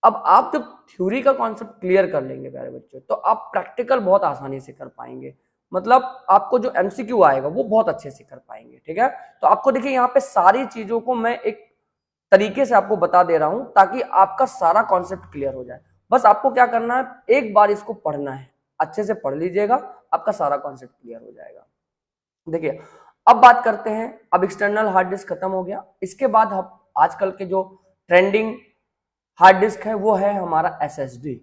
अब आप जब थ्योरी का कॉन्सेप्ट क्लियर कर लेंगे प्यारे बच्चों, तो आप प्रैक्टिकल बहुत आसानी से कर पाएंगे, मतलब आपको जो MCQ आएगा वो बहुत अच्छे से कर पाएंगे। ठीक है, तो आपको देखिए यहाँ पे सारी चीजों को मैं एक तरीके से आपको बता दे रहा हूं ताकि आपका सारा कॉन्सेप्ट क्लियर हो जाए। बस आपको क्या करना है, एक बार इसको पढ़ना है, अच्छे से पढ़ लीजिएगा, आपका सारा कॉन्सेप्ट क्लियर हो जाएगा। देखिए, अब बात करते हैं, अब एक्सटर्नल हार्ड डिस्क खत्म हो गया, इसके बाद हम आजकल के जो ट्रेंडिंग हार्ड डिस्क है वो है हमारा SSD।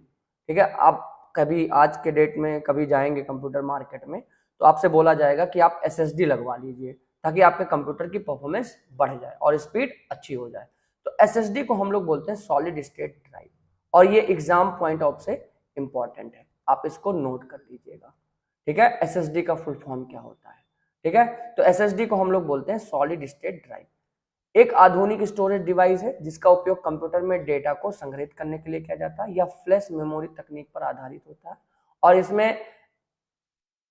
ठीक है, आप कभी आज के डेट में कभी जाएंगे कंप्यूटर मार्केट में तो आपसे बोला जाएगा कि आप SSD लगवा लीजिए ताकि आपके कंप्यूटर की परफॉर्मेंस बढ़ जाए और स्पीड अच्छी हो जाए। तो SSD को हम लोग बोलते हैं सॉलिड स्टेट ड्राइव, और ये एग्जाम पॉइंट ऑफ से इंपॉर्टेंट है, आप इसको नोट कर लीजिएगा। ठीक है, SSD का फुल फॉर्म क्या होता है? ठीक है, तो SSD को हम लोग बोलते हैं सॉलिड स्टेट ड्राइव, एक आधुनिक स्टोरेज डिवाइस है जिसका उपयोग कंप्यूटर में डेटा को संग्रहित करने के लिए किया जाता है, या फ्लैश मेमोरी तकनीक पर आधारित होता है, और इसमें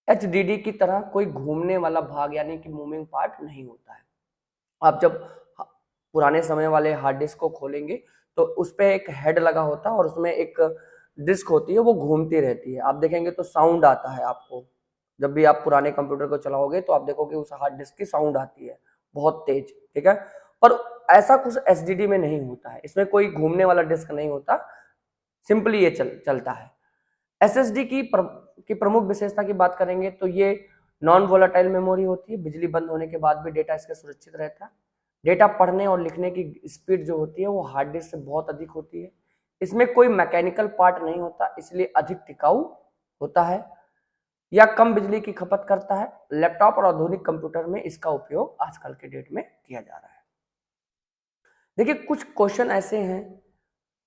HDD की तरह कोई घूमने वाला भाग यानी कि मूविंग पार्ट नहीं होता है। आप जब पुराने समय वाले हार्ड डिस्क को खोलेंगे तो उस पर एक हेड लगा होता है और उसमें एक डिस्क होती है, वो घूमती रहती है, आप देखेंगे तो साउंड आता है आपको, जब भी आप पुराने कंप्यूटर को चलाओगे तो आप देखोगे उस हार्ड डिस्क की साउंड आती है बहुत तेज। ठीक है, पर ऐसा कुछ SSD में नहीं होता है, इसमें कोई घूमने वाला डिस्क नहीं होता, सिंपली ये चलता है। SSD की प्रमुख विशेषता की बात करेंगे तो ये नॉन वोलाटाइल मेमोरी होती है, बिजली बंद होने के बाद भी डेटा इसका सुरक्षित रहता है। डेटा पढ़ने और लिखने की स्पीड जो होती है वो हार्ड डिस्क से बहुत अधिक होती है। इसमें कोई मैकेनिकल पार्ट नहीं होता, इसलिए अधिक टिकाऊ होता है या कम बिजली की खपत करता है। लैपटॉप और आधुनिक कंप्यूटर में इसका उपयोग आजकल के डेट में किया जा रहा है। देखिए, कुछ क्वेश्चन ऐसे हैं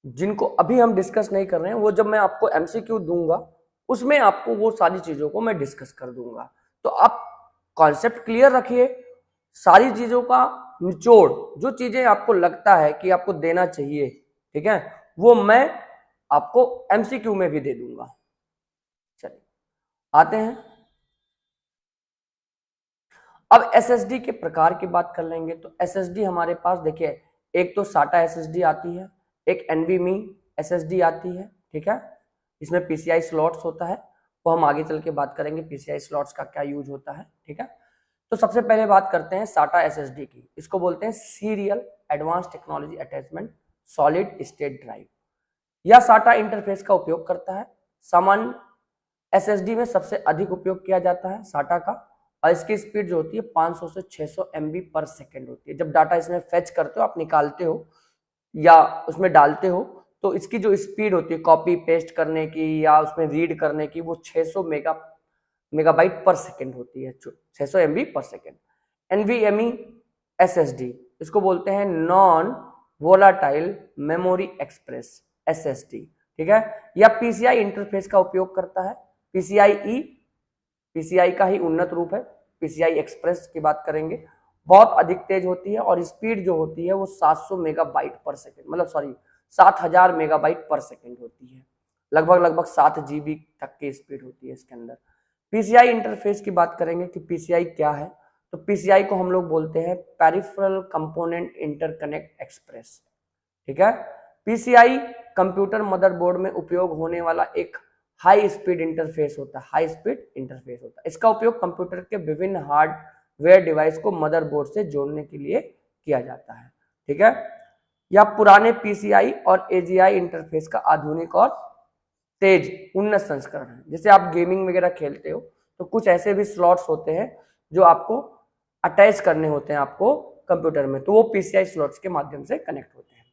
जिनको अभी हम डिस्कस नहीं कर रहे हैं, वो जब मैं आपको MCQ दूंगा उसमें आपको वो सारी चीजों को मैं डिस्कस कर दूंगा। तो आप कॉन्सेप्ट क्लियर रखिए, सारी चीजों का निचोड़, जो चीजें आपको लगता है कि आपको देना चाहिए, ठीक है, वो मैं आपको MCQ में भी दे दूंगा। चलिए आते हैं, अब SSD के प्रकार की बात कर लेंगे। तो SSD हमारे पास देखिए, एक तो SATA SSD आती है, एक NVMe SSD आती है। ठीक है, इसमें PCI स्लॉट्स होता है, वो हम आगे चल के बात करेंगे PCI स्लॉट्स का क्या यूज होता है। ठीक है, तो सबसे पहले बात करते हैं SATA SSD की, इसको बोलते हैं serial advance technology attachment solid state drive, या SATA इंटरफेस का उपयोग करता है। सामान्य SSD में सबसे अधिक उपयोग किया जाता है SATA का, और इसकी स्पीड जो होती है 500 से 600 MB पर सेकेंड होती है। जब डाटा इसमें फेच करते हो, आप निकालते हो या उसमें डालते हो, तो इसकी जो स्पीड होती है कॉपी पेस्ट करने की या उसमें रीड करने की, वो 600 मेगाबाइट पर सेकेंड होती है, 600 MB पर सेकेंड। NVMe SSD, इसको बोलते हैं non volatile memory express SSD। ठीक है, या PCI इंटरफेस का उपयोग करता है। PCIe PCI का ही उन्नत रूप है, PCI एक्सप्रेस की बात करेंगे, बहुत अधिक तेज होती है और स्पीड जो होती है वो 700 मेगाबाइट पर सेकेंड, मतलब सॉरी 7000 मेगाबाइट पर सेकेंड होती है। लगभग 7 GB तक की स्पीड होती है इसके अंदर। पीसीआई इंटरफेस की बात करेंगे कि पीसीआई क्या है, तो पीसीआई को हम लोग बोलते हैं पेरिफेरल कंपोनेंट इंटरकनेक्ट एक्सप्रेस। ठीक है, पीसीआई कंप्यूटर मदरबोर्ड में उपयोग होने वाला एक हाई स्पीड इंटरफेस होता है, हाई स्पीड इंटरफेस होता है। इसका उपयोग कंप्यूटर के विभिन्न हार्डवेयर डिवाइस को मदरबोर्ड से जोड़ने के लिए किया जाता है। ठीक है, या पुराने पीसीआई और एजीआई इंटरफेस का आधुनिक और तेज उन्नत संस्करण है। जैसे आप गेमिंग वगैरह खेलते हो तो कुछ ऐसे भी स्लॉट्स होते हैं जो आपको अटैच करने होते हैं आपको कंप्यूटर में, तो वो पीसीआई स्लॉट्स के माध्यम से कनेक्ट होते हैं।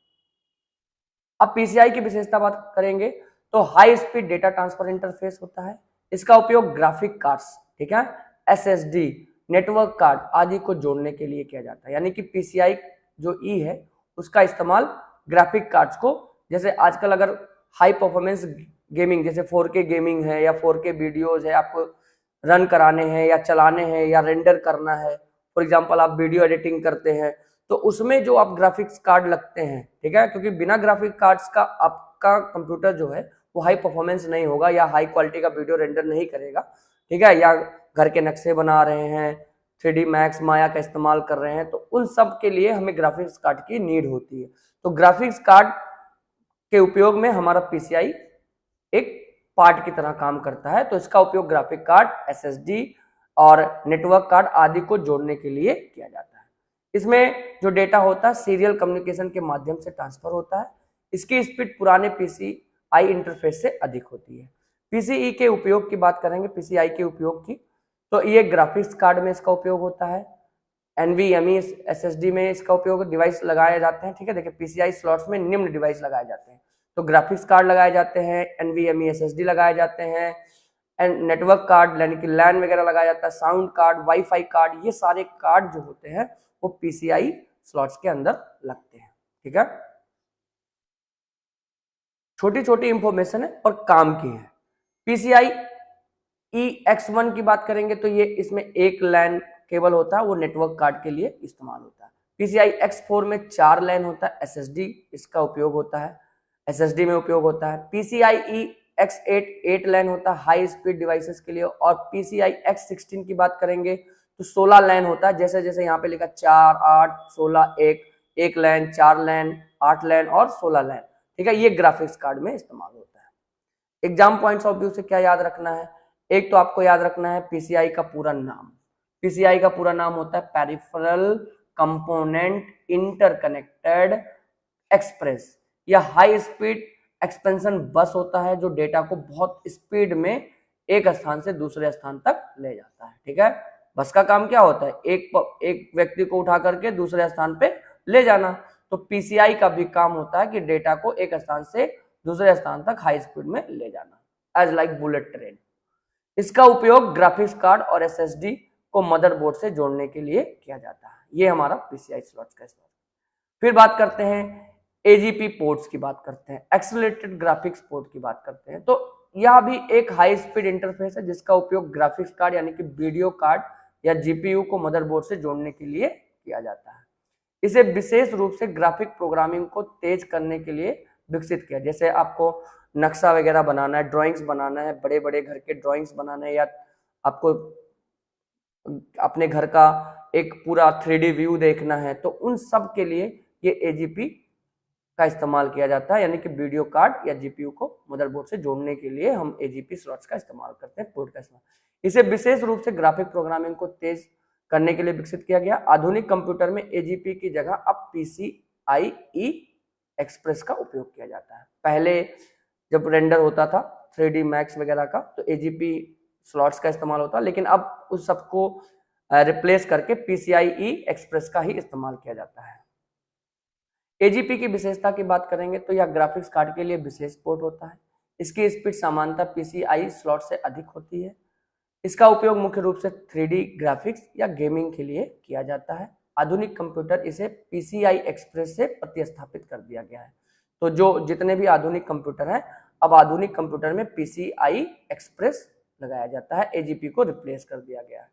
अब पीसीआई की विशेषता बात करेंगे तो high speed data transfer interface होता है। इसका उपयोग ग्राफिक कार्ड्स, ठीक है, एसएसडी, नेटवर्क कार्ड आदि को जोड़ने के लिए किया जाता है। यानी कि पीसीआई जो ई है उसका इस्तेमाल ग्राफिक कार्ड्स को, जैसे आजकल अगर हाई परफॉर्मेंस गेमिंग जैसे 4K गेमिंग है या 4K वीडियोज है, आपको रन कराने हैं या चलाने हैं या रेंडर करना है, फॉर एग्जांपल आप वीडियो एडिटिंग करते हैं तो उसमें जो आप ग्राफिक्स कार्ड लगते हैं, ठीक है, क्योंकि बिना ग्राफिक कार्ड्स का आपका कंप्यूटर जो है वो हाई परफॉर्मेंस नहीं होगा या हाई क्वालिटी का वीडियो रेंडर नहीं करेगा। ठीक है, या घर के नक्शे बना रहे हैं, 3D मैक्स माया का इस्तेमाल कर रहे हैं, तो उन सब के लिए हमें ग्राफिक्स कार्ड की नीड होती है। तो ग्राफिक्स कार्ड के उपयोग में हमारा पीसीआई एक पार्ट की तरह काम करता है। तो इसका उपयोग ग्राफिक कार्ड, एसएसडी और नेटवर्क कार्ड आदि को जोड़ने के लिए किया जाता है। इसमें जो डेटा होता है सीरियल कम्युनिकेशन के माध्यम से ट्रांसफर होता है। इसकी स्पीड पुराने पीसीआई इंटरफेस से अधिक होती है। पीसीई के उपयोग की बात करेंगे, पीसीआई के उपयोग की, तो ये ग्राफिक्स कार्ड में इसका उपयोग होता है, एनवीएमई एसएसडी में इसका उपयोग डिवाइस लगाए जाते हैं। ठीक है, देखिए पीसीआई स्लॉट्स में निम्न डिवाइस लगाए जाते हैं, तो ग्राफिक्स कार्ड लगाए जाते हैं, एनवीएमई एसएसडी लगाए जाते हैं, एंड नेटवर्क कार्ड यानी कि लैन वगैरह लगाया जाता है, साउंड कार्ड, वाईफाई कार्ड, ये सारे कार्ड जो होते हैं वो पीसीआई स्लॉट्स के अंदर लगते हैं। ठीक है, छोटी छोटी इंफॉर्मेशन है और काम की है। पीसीआई EX1 की बात करेंगे तो ये इसमें एक लैन केबल होता है, वो नेटवर्क कार्ड के लिए इस्तेमाल होता है। पीसीआई X4 में 4 लैन होता है, एसएसडी इसका उपयोग होता है, एसएसडी में उपयोग होता है। पीसीआई X8 8 लैन होता है हाई स्पीड डिवाइसेस के लिए, और पीसीआई X16 की बात करेंगे तो 16 लैन होता है, जैसे जैसे यहाँ पे लिखा 4 8 16 1 लैन, 4 लैन, 8 लैन और 16 लैन। ठीक है, ये ग्राफिक्स कार्ड में इस्तेमाल होता है। एग्जाम पॉइंट्स ऑफ व्यू से क्या याद रखना है, एक तो आपको याद रखना है पीसीआई का पूरा नाम। पीसीआई का पूरा नाम होता है पेरिफेरल कंपोनेंट इंटरकनेक्टेड एक्सप्रेस। यह हाई स्पीड एक्सपेंशन बस होता है जो डेटा को बहुत स्पीड में एक स्थान से दूसरे स्थान तक ले जाता है। ठीक है, बस का काम क्या होता है, एक व्यक्ति को उठा करके दूसरे स्थान पे ले जाना। तो पीसीआई का भी काम होता है कि डेटा को एक स्थान से दूसरे स्थान तक हाई स्पीड में ले जाना, एज लाइक बुलेट ट्रेन। इसका उपयोग ग्राफिक्स कार्ड और एसएसडी को मदरबोर्ड से जोड़ने के लिए किया जाता है। ये हमारा पीसीआई स्लॉट्स का इस्तेमाल। फिर बात करते हैं एजीपी पोर्ट्स की बात करते हैं, एक्सेलरेटेड ग्राफिक्स पोर्ट की बात करते हैं। तो यह भी एक हाई स्पीड इंटरफेस है जिसका उपयोग ग्राफिक्स कार्ड यानी कि वीडियो कार्ड या जीपीयू को मदरबोर्ड से जोड़ने के लिए किया जाता है। इसे विशेष रूप से ग्राफिक प्रोग्रामिंग को तेज करने के लिए विकसित किया। जैसे आपको नक्शा वगैरह बनाना है, ड्राइंग्स बनाना है, बड़े बड़े घर के ड्राइंग्स बनाना है, या आपको अपने घर का एक पूरा 3D व्यू देखना है, तो उन सब के लिए ये एजीपी का इस्तेमाल किया जाता है। यानी कि वीडियो कार्ड या जीपीयू को मदरबोर्ड से जोड़ने के लिए हम एजीपी स्लॉट्स का इस्तेमाल करते हैं, पोर्ट का इस्तेमाल। इसे विशेष रूप से ग्राफिक प्रोग्रामिंग को तेज करने के लिए विकसित किया गया। आधुनिक कंप्यूटर में एजीपी की जगह अब पीसीआई एक्सप्रेस का उपयोग किया जाता है। पहले जब रेंडर होता था 3D मैक्स वगैरह का तो एजीपी स्लॉट्स का इस्तेमाल होता, लेकिन अब उस सबको रिप्लेस करके पीसीआई एक्सप्रेस का ही इस्तेमाल किया जाता है। एजीपी की विशेषता की बात करेंगे तो यह ग्राफिक्स कार्ड के लिए विशेष पोर्ट होता है। इसकी स्पीड सामान्यतः पीसीआई स्लॉट से अधिक होती है। इसका उपयोग मुख्य रूप से 3D ग्राफिक्स या गेमिंग के लिए किया जाता है। आधुनिक कंप्यूटर इसे पीसीआई एक्सप्रेस से प्रतिस्थापित कर दिया गया है। तो जो जितने भी आधुनिक कंप्यूटर हैं, अब आधुनिक कंप्यूटर में पीसीआई एक्सप्रेस लगाया जाता है, एजीपी को रिप्लेस कर दिया गया है।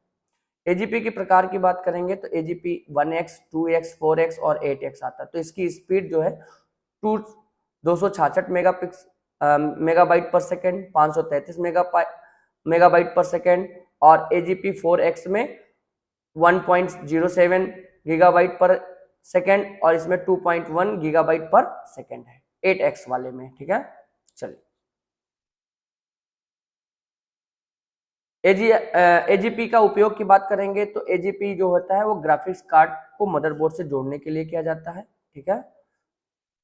एजीपी के प्रकार की बात करेंगे तो एजीपी 1x 2x 4x और 8x आता है। तो इसकी स्पीड जो है 266 मेगाबाइट पर सेकेंड, 533 मेगाबाइट पर सेकेंड, और एजीपी 4x में 1.07 गीगाबाइट पर सेकेंड, और इसमें 2.1 गीगाबाइट पर सेकेंड है 8x वाले में। ठीक है, चलिए एजीपी का उपयोग की बात करेंगे तो एजीपी जो होता है वो ग्राफिक्स कार्ड को मदरबोर्ड से जोड़ने के लिए किया जाता है। ठीक है,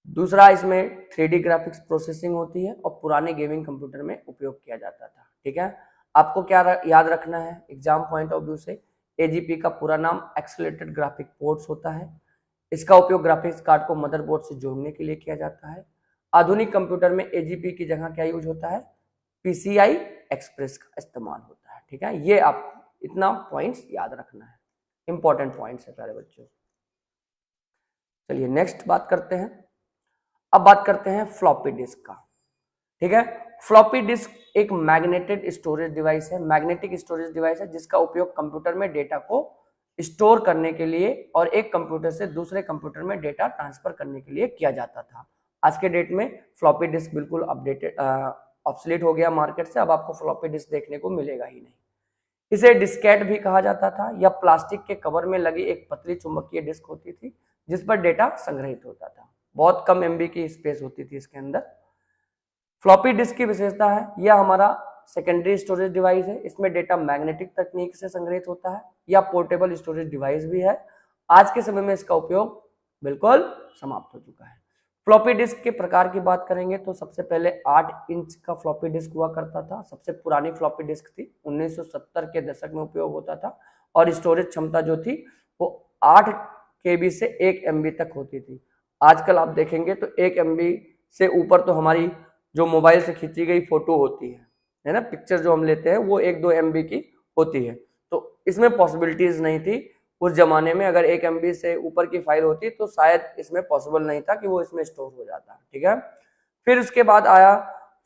दूसरा इसमें 3D ग्राफिक्स प्रोसेसिंग होती है और पुराने गेमिंग कंप्यूटर में उपयोग किया जाता था। ठीक है, आपको क्या याद रखना है एग्जाम पॉइंट ऑफ व्यू से, एजीपी का पूरा नाम एक्सेलरेटेड ग्राफिक पोर्ट्स होता है। इसका उपयोग ग्राफिक्स कार्ड को मदरबोर्ड से जोड़ने के लिए किया जाता है। आधुनिक कंप्यूटर में एजीपी की जगह क्या यूज होता है, पीसीआई एक्सप्रेस का इस्तेमाल होता है। ठीक है, ये आप इतना पॉइंट्स याद रखना है, इंपॉर्टेंट पॉइंट्स है प्यारे बच्चों। चलिए नेक्स्ट बात करते हैं, अब बात करते हैं फ्लॉपी डिस्क का। ठीक है, फ्लॉपी डिस्क एक मैग्नेटेड स्टोरेज डिवाइस है, मैग्नेटिक स्टोरेज डिवाइस है जिसका उपयोग कंप्यूटर में डेटा को स्टोर करने के लिए और एक कंप्यूटर से दूसरे कंप्यूटर में डेटा ट्रांसफर करने के लिए किया जाता था। आज के डेट में फ्लॉपी डिस्क बिल्कुल अपडेटेड ऑब्सोलीट हो गया मार्केट से, अब आपको फ्लॉपी डिस्क देखने को मिलेगा ही नहीं। इसे डिस्केट भी कहा जाता था, या प्लास्टिक के कवर में लगी एक पतली चुंबकीय डिस्क होती थी जिस पर डेटा संग्रहित होता था। बहुत कम एमबी की स्पेस होती थी इसके अंदर। फ्लॉपी डिस्क की विशेषता है, यह हमारा सेकेंडरी स्टोरेज डिवाइस है, इसमें डेटा मैग्नेटिक तकनीक से संग्रहित होता है, या पोर्टेबल स्टोरेज डिवाइस भी है। आज के समय में इसका उपयोग बिल्कुल समाप्त हो चुका है। फ्लॉपी डिस्क के प्रकार की बात करेंगे तो सबसे पहले 8 इंच का फ्लॉपी डिस्क हुआ करता था, सबसे पुरानी फ्लॉपी डिस्क थी, 1970 के दशक में उपयोग होता था, और स्टोरेज क्षमता जो थी वो 8 KB से 1 MB तक होती थी। आजकल आप देखेंगे तो 1 MB से ऊपर तो हमारी जो मोबाइल से खींची गई फोटो होती है ना, पिक्चर जो हम लेते हैं वो 1-2 MB की होती है, तो इसमें पॉसिबिलिटीज नहीं थी। उस जमाने में अगर 1 MB से ऊपर की फाइल होती तो शायद इसमें पॉसिबल नहीं था कि वो इसमें स्टोर हो जाता। ठीक है, फिर उसके बाद आया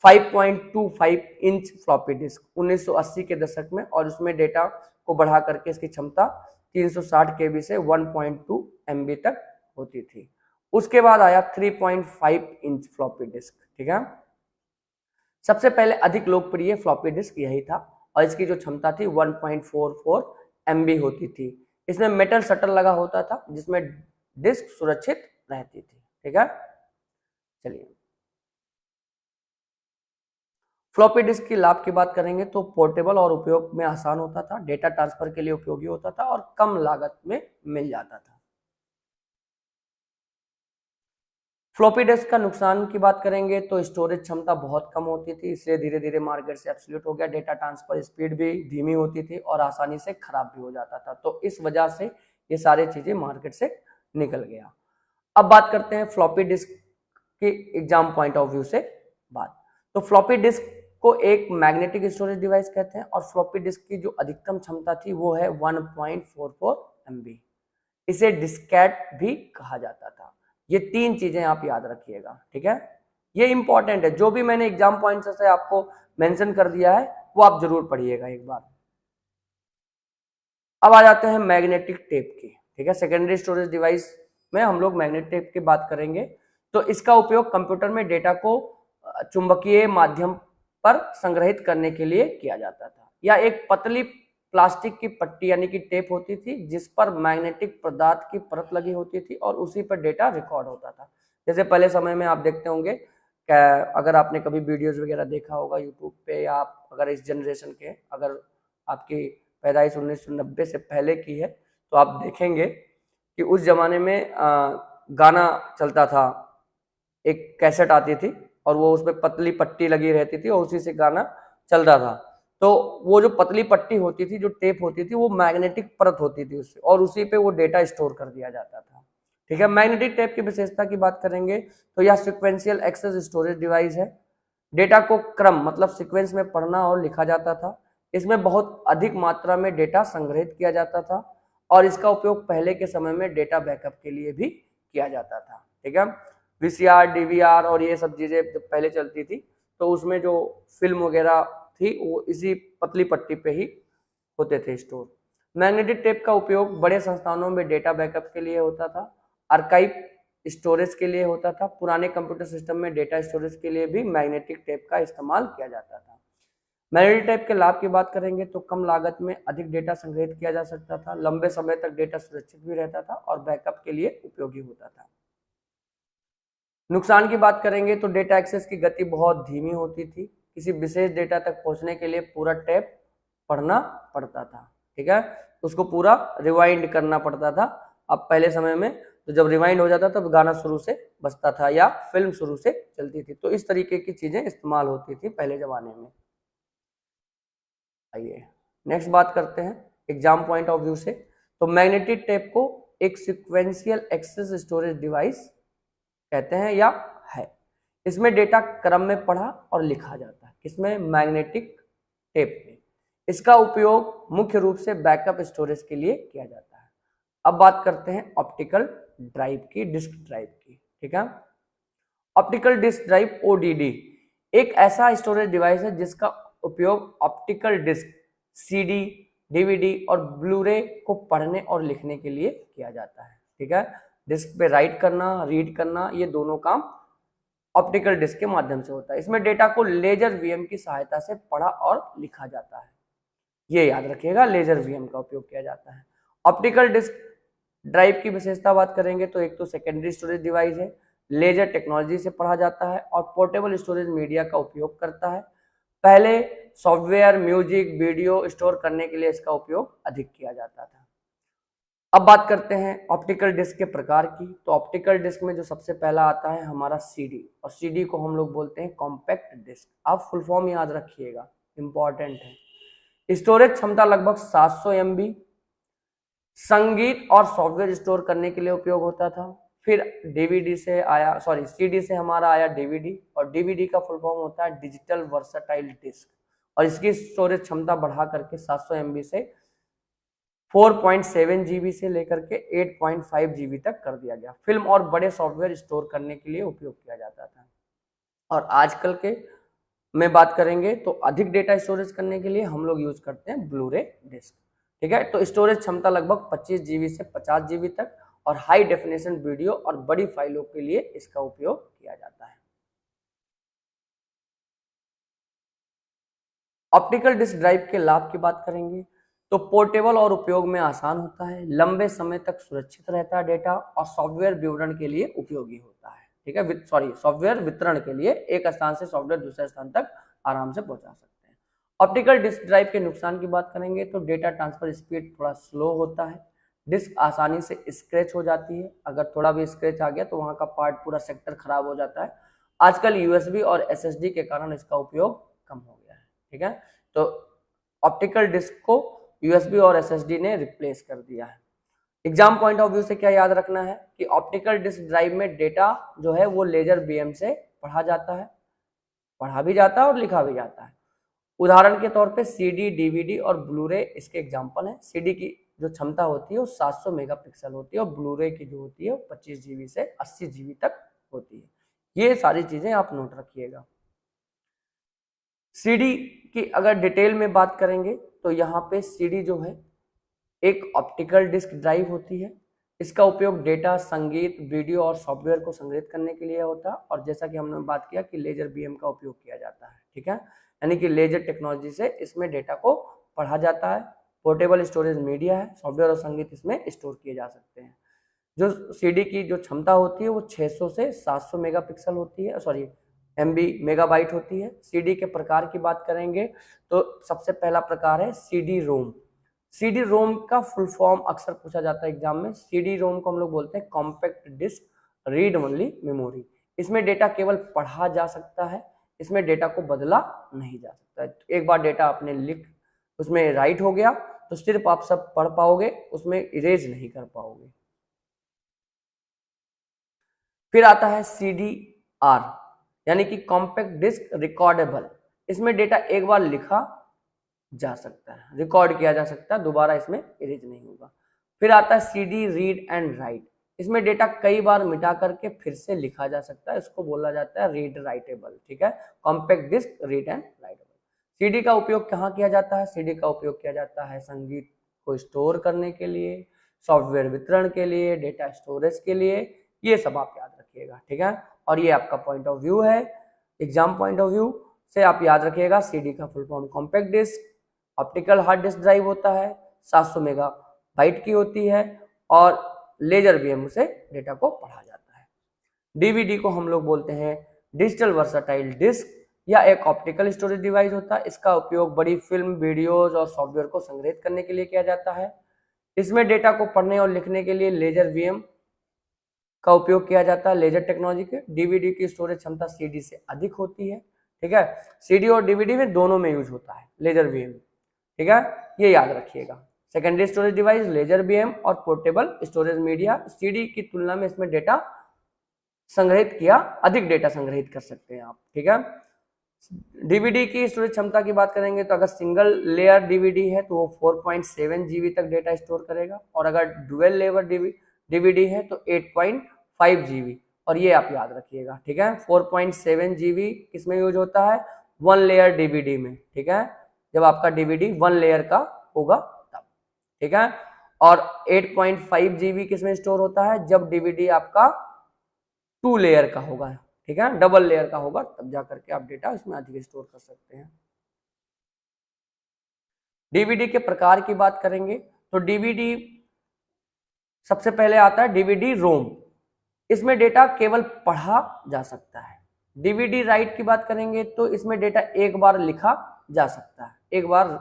5.25 इंच फ्लॉपी डिस्क 1980 के दशक में, और उसमें डेटा को बढ़ा करके इसकी क्षमता 360 KB से 1.2 MB तक होती थी। उसके बाद आया 3.5 इंच फ्लॉपी डिस्क। ठीक है, सबसे पहले अधिक लोकप्रिय फ्लॉपी डिस्क यही था, और इसकी जो क्षमता थी 1.44 MB होती थी। इसमें मेटल शटर लगा होता था जिसमें डिस्क सुरक्षित रहती थी। ठीक है, चलिए फ्लॉपी डिस्क की लाभ की बात करेंगे तो पोर्टेबल और उपयोग में आसान होता था, डेटा ट्रांसफर के लिए उपयोगी होता था और कम लागत में मिल जाता था। फ्लॉपी डिस्क का नुकसान की बात करेंगे तो स्टोरेज क्षमता बहुत कम होती थी, इसलिए धीरे धीरे मार्केट से एब्सोल्यूट हो गया। डेटा ट्रांसफर स्पीड भी धीमी होती थी और आसानी से खराब भी हो जाता था, तो इस वजह से ये सारी चीजें मार्केट से निकल गया। अब बात करते हैं फ्लॉपी डिस्क की एग्जाम पॉइंट ऑफ व्यू से बात। तो फ्लॉपी डिस्क को एक मैग्नेटिक स्टोरेज डिवाइस कहते हैं, और फ्लॉपी डिस्क की जो अधिकतम क्षमता थी वो है 1.44 MB। इसे डिस्केट भी कहा जाता था। ये 3 चीजें आप याद रखिएगा। ठीक है, ये इंपॉर्टेंट है, जो भी मैंने एग्जाम पॉइंट से आपको मेंशन कर दिया है वो आप जरूर पढ़िएगा एक बार। अब आ जाते हैं मैग्नेटिक टेप की। ठीक है, सेकेंडरी स्टोरेज डिवाइस में हम लोग मैग्नेटिक टेप की बात करेंगे। तो इसका उपयोग कंप्यूटर में डेटा को चुंबकीय माध्यम पर संग्रहित करने के लिए किया जाता था, या एक पतली प्लास्टिक की पट्टी यानी कि टेप होती थी जिस पर मैग्नेटिक पदार्थ की परत लगी होती थी और उसी पर डेटा रिकॉर्ड होता था। जैसे पहले समय में आप देखते होंगे, अगर आपने कभी वीडियोज वगैरह देखा होगा यूट्यूब पे, या आप अगर इस जनरेशन के, अगर आपकी पैदाइश 1990 से पहले की है तो आप देखेंगे कि उस जमाने में गाना चलता था, एक कैसेट आती थी और वो उसमें पतली पट्टी लगी रहती थी और उसी से गाना चलता था। तो वो जो पतली पट्टी होती थी, जो टेप होती थी, वो मैग्नेटिक परत होती थी उससे, और उसी पे वो डेटा स्टोर कर दिया जाता था। ठीक है, मैग्नेटिक टेप की विशेषता की बात करेंगे तो यह सिक्वेंशियल एक्सेस स्टोरेज डिवाइस है। डेटा को क्रम मतलब सीक्वेंस में पढ़ना और लिखा जाता था। इसमें बहुत अधिक मात्रा में डेटा संग्रहित किया जाता था, और इसका उपयोग पहले के समय में डेटा बैकअप के लिए भी किया जाता था। ठीक है, VCR, DVR और ये सब चीजें जब पहले चलती थी तो उसमें जो फिल्म वगैरह थी वो इसी पतली पट्टी पे ही होते थे स्टोर। मैग्नेटिक टेप का उपयोग बड़े संस्थानों में डेटा बैकअप के लिए होता था, आर्काइव स्टोरेज के लिए होता था। पुराने कंप्यूटर सिस्टम में डेटा स्टोरेज के लिए भी मैग्नेटिक टेप का इस्तेमाल किया जाता था। मैग्नेटिक टेप के लाभ की बात करेंगे तो कम लागत में अधिक डेटा संग्रहित किया जा सकता था, लंबे समय तक डेटा सुरक्षित भी रहता था और बैकअप के लिए उपयोगी होता था। नुकसान की बात करेंगे तो डेटा एक्सेस की गति बहुत धीमी होती थी, किसी विशेष डेटा तक पहुंचने के लिए पूरा टेप पढ़ना पड़ता था, ठीक है, उसको पूरा रिवाइंड करना पड़ता था। अब पहले समय में तो जब रिवाइंड हो जाता था तो गाना शुरू से बजता था या फिल्म शुरू से चलती थी, तो इस तरीके की चीजें इस्तेमाल होती थी पहले जमाने में। आइए नेक्स्ट बात करते हैं एग्जाम पॉइंट ऑफ व्यू से। तो मैग्नेटिक टेप को एक सीक्वेंशियल एक्सेस स्टोरेज डिवाइस कहते हैं या है। इसमें डेटा क्रम में पढ़ा और लिखा जाता है, किसमें, मैग्नेटिक टेप में। इसका उपयोग मुख्य रूप से बैकअप स्टोरेज के लिए किया जाता है। अब बात करते हैं ऑप्टिकल ड्राइव की, डिस्क ड्राइव की, ठीक है। ऑप्टिकल डिस्क ड्राइव ओडीडी एक ऐसा स्टोरेज डिवाइस है जिसका उपयोग ऑप्टिकल डिस्क, सीडी, डीवीडी और ब्लूरे को पढ़ने और लिखने के लिए किया जाता है, ठीक है। डिस्क पे राइट करना, रीड करना, ये दोनों काम ऑप्टिकल डिस्क के माध्यम से होता है। इसमें डेटा को लेजर वीएम की सहायता से पढ़ा और लिखा जाता है, ये याद रखिएगा, लेजर वीएम का उपयोग किया जाता है। ऑप्टिकल डिस्क ड्राइव की विशेषता बात करेंगे तो एक तो सेकेंडरी स्टोरेज डिवाइस है, लेजर टेक्नोलॉजी से पढ़ा जाता है और पोर्टेबल स्टोरेज मीडिया का उपयोग करता है। पहले सॉफ्टवेयर, म्यूजिक, वीडियो स्टोर करने के लिए इसका उपयोग अधिक किया जाता था। अब बात करते हैं ऑप्टिकल डिस्क के प्रकार की। तो ऑप्टिकल डिस्क में जो सबसे पहला आता है हमारा सीडी, और सीडी को हम लोग बोलते हैं कॉम्पैक्ट डिस्क। आप फुल फॉर्म याद रखिएगा, इंपॉर्टेंट है। स्टोरेज क्षमता लगभग 700 MB, संगीत और सॉफ्टवेयर स्टोर करने के लिए उपयोग होता था। फिर डीवीडी से आया, सॉरी सीडी से हमारा आया डीवीडी, और डीवीडी का फुल फॉर्म होता है डिजिटल वर्सटाइल डिस्क, और इसकी स्टोरेज क्षमता बढ़ा करके 700 MB से 4.7 GB से लेकर के 8.5 GB तक कर दिया गया। फिल्म और बड़े सॉफ्टवेयर स्टोर करने के लिए उपयोग किया जाता था। और आजकल के में बात करेंगे तो अधिक डेटा स्टोरेज करने के लिए हम लोग यूज करते हैं ब्लूरे डिस्क, ठीक है। तो स्टोरेज क्षमता लगभग 25 GB से 50 GB तक, और हाई डेफिनेशन वीडियो और बड़ी फाइलों के लिए इसका उपयोग किया जाता है। ऑप्टिकल डिस्क ड्राइव के लाभ की बात करेंगे तो पोर्टेबल और उपयोग में आसान होता है, लंबे समय तक सुरक्षित रहता है डेटा, और सॉफ्टवेयर विवरण के लिए उपयोगी होता है, ठीक है, सॉफ्टवेयर वितरण के लिए एक स्थान से सॉफ्टवेयर दूसरे स्थान तक आराम से पहुंचा सकते हैं। ऑप्टिकल डिस्क ड्राइव के नुकसान की बात करेंगे तो डेटा ट्रांसफर स्पीड थोड़ा स्लो होता है, डिस्क आसानी से स्क्रैच हो जाती है, अगर थोड़ा भी स्क्रैच आ गया तो वहां का पार्ट, पूरा सेक्टर खराब हो जाता है। आजकल यूएसबी और एसएसडी के कारण इसका उपयोग कम हो गया है, ठीक है। तो ऑप्टिकल डिस्क को यूएसबी और एसएसडी ने रिप्लेस कर दिया है। एग्जाम पॉइंट ऑफ व्यू से क्या याद रखना है कि ऑप्टिकल डिस्क ड्राइव में डेटा जो है वो लेजर बीएम से पढ़ा जाता है, पढ़ा भी जाता है और लिखा भी जाता है। उदाहरण के तौर पे सीडी, डीवीडी और ब्लूरे इसके एग्जाम्पल हैं। सीडी की जो क्षमता होती है वो 700 मेगापिक्सल होती है, और ब्लूरे की जो होती है वो 25 GB से 80 GB तक होती है। ये सारी चीजें आप नोट रखिएगा। सीडी की अगर डिटेल में बात करेंगे तो यहाँ पे सीडी जो है एक ऑप्टिकल डिस्क ड्राइव होती है। इसका उपयोग डेटा, संगीत, वीडियो और सॉफ्टवेयर को संग्रहित करने के लिए होता है, और जैसा कि हमने बात किया कि लेजर बीएम का उपयोग किया जाता है, ठीक है, यानी कि लेजर टेक्नोलॉजी से इसमें डेटा को पढ़ा जाता है। पोर्टेबल स्टोरेज मीडिया है, सॉफ्टवेयर और संगीत इसमें स्टोर किए जा सकते हैं। जो सीडी की जो क्षमता होती है वो 600 से 700 मेगापिक्सल होती है, सॉरी MB मेगाबाइट होती है। सीडी के प्रकार की बात करेंगे तो सबसे पहला प्रकार है सीडी रोम। सीडी रोम का फुल फॉर्म अक्सर पूछा जाता है एग्जाम में। सीडी रोम को हम लोग बोलते हैं compact disc read only memory. इसमें डेटा केवल पढ़ा जा सकता है, इसमें डेटा को बदला नहीं जा सकता है। एक बार डेटा आपने लिख उसमें राइट हो गया तो सिर्फ आप सब पढ़ पाओगे, उसमें इरेज नहीं कर पाओगे। फिर आता है CDR यानी कि कॉम्पैक्ट डिस्क रिकॉर्डेबल। इसमें डेटा एक बार लिखा जा सकता है, रिकॉर्ड किया जा सकता है, दोबारा इसमें इरेज नहीं होगा। फिर आता है CD रीड एंड राइट। इसमें डेटा कई बार मिटा करके फिर से लिखा जा सकता है, इसको बोला जाता है रीड राइटेबल, ठीक है, compact disc read and writable. CD का उपयोग कहाँ किया जाता है? सीडी का उपयोग किया जाता है संगीत को स्टोर करने के लिए, सॉफ्टवेयर वितरण के लिए, डेटा स्टोरेज के लिए, ये सब आप याद रखिएगा, ठीक है। और ये आपका पॉइंट ऑफ व्यू है, एग्जाम पॉइंट ऑफ व्यू से आप याद रखिएगा। सीडी का full form compact disc, optical hard disk drive होता है, 700 मेगाबाइट की होती है और लेजर बीएम से डेटा को पढ़ा जाता है। डीवीडी को हम लोग बोलते हैं डिजिटल वर्सटाइल डिस्क या एक ऑप्टिकल स्टोरेज डिवाइस होता है। इसका उपयोग बड़ी फिल्म, वीडियोज और सॉफ्टवेयर को संग्रहित करने के लिए किया जाता है। इसमें डेटा को पढ़ने और लिखने के लिए लेजर वीएम का उपयोग किया जाता है। लेजर टेक्नोलॉजी के डीवीडी की स्टोरेज क्षमता सीडी से अधिक होती है, ठीक है। सीडी और डीवीडी में दोनों में यूज होता है लेजर वीएम, ठीक है, ये याद रखिएगा। Secondary storage device laser beam और पोर्टेबल स्टोरेज मीडिया, सीडी की तुलना में इसमें डेटा संग्रहित किया, अधिक डेटा संग्रहित कर सकते हैं आप, ठीक है। डीवीडी की स्टोरेज क्षमता की बात करेंगे तो अगर सिंगल लेयर डीवीडी है तो वो 4.7 जीबी तक डेटा स्टोर करेगा, और अगर डुअल लेयर डीवीडी है तो 8.5 जीबी, और ये आप याद रखिएगा, ठीक है। 4.7 जीबी किसमें यूज होता है? 1 लेयर डीवीडी में, ठीक है, जब आपका डीवीडी 1 लेयर का होगा तब, ठीक है। और 8.5 जीबी किसमें स्टोर होता है? जब डीवीडी आपका 2 लेयर का होगा, ठीक है, डबल लेयर का होगा, तब जाकर के आप डेटा इसमें अधिक स्टोर कर सकते हैं। डीवीडी के प्रकार की बात करेंगे तो डीवीडी सबसे पहले आता है डीवीडी रोम, इसमें डेटा केवल पढ़ा जा सकता है। डीवीडी राइट की बात करेंगे तो इसमें डेटा एक बार लिखा जा सकता है, एक बार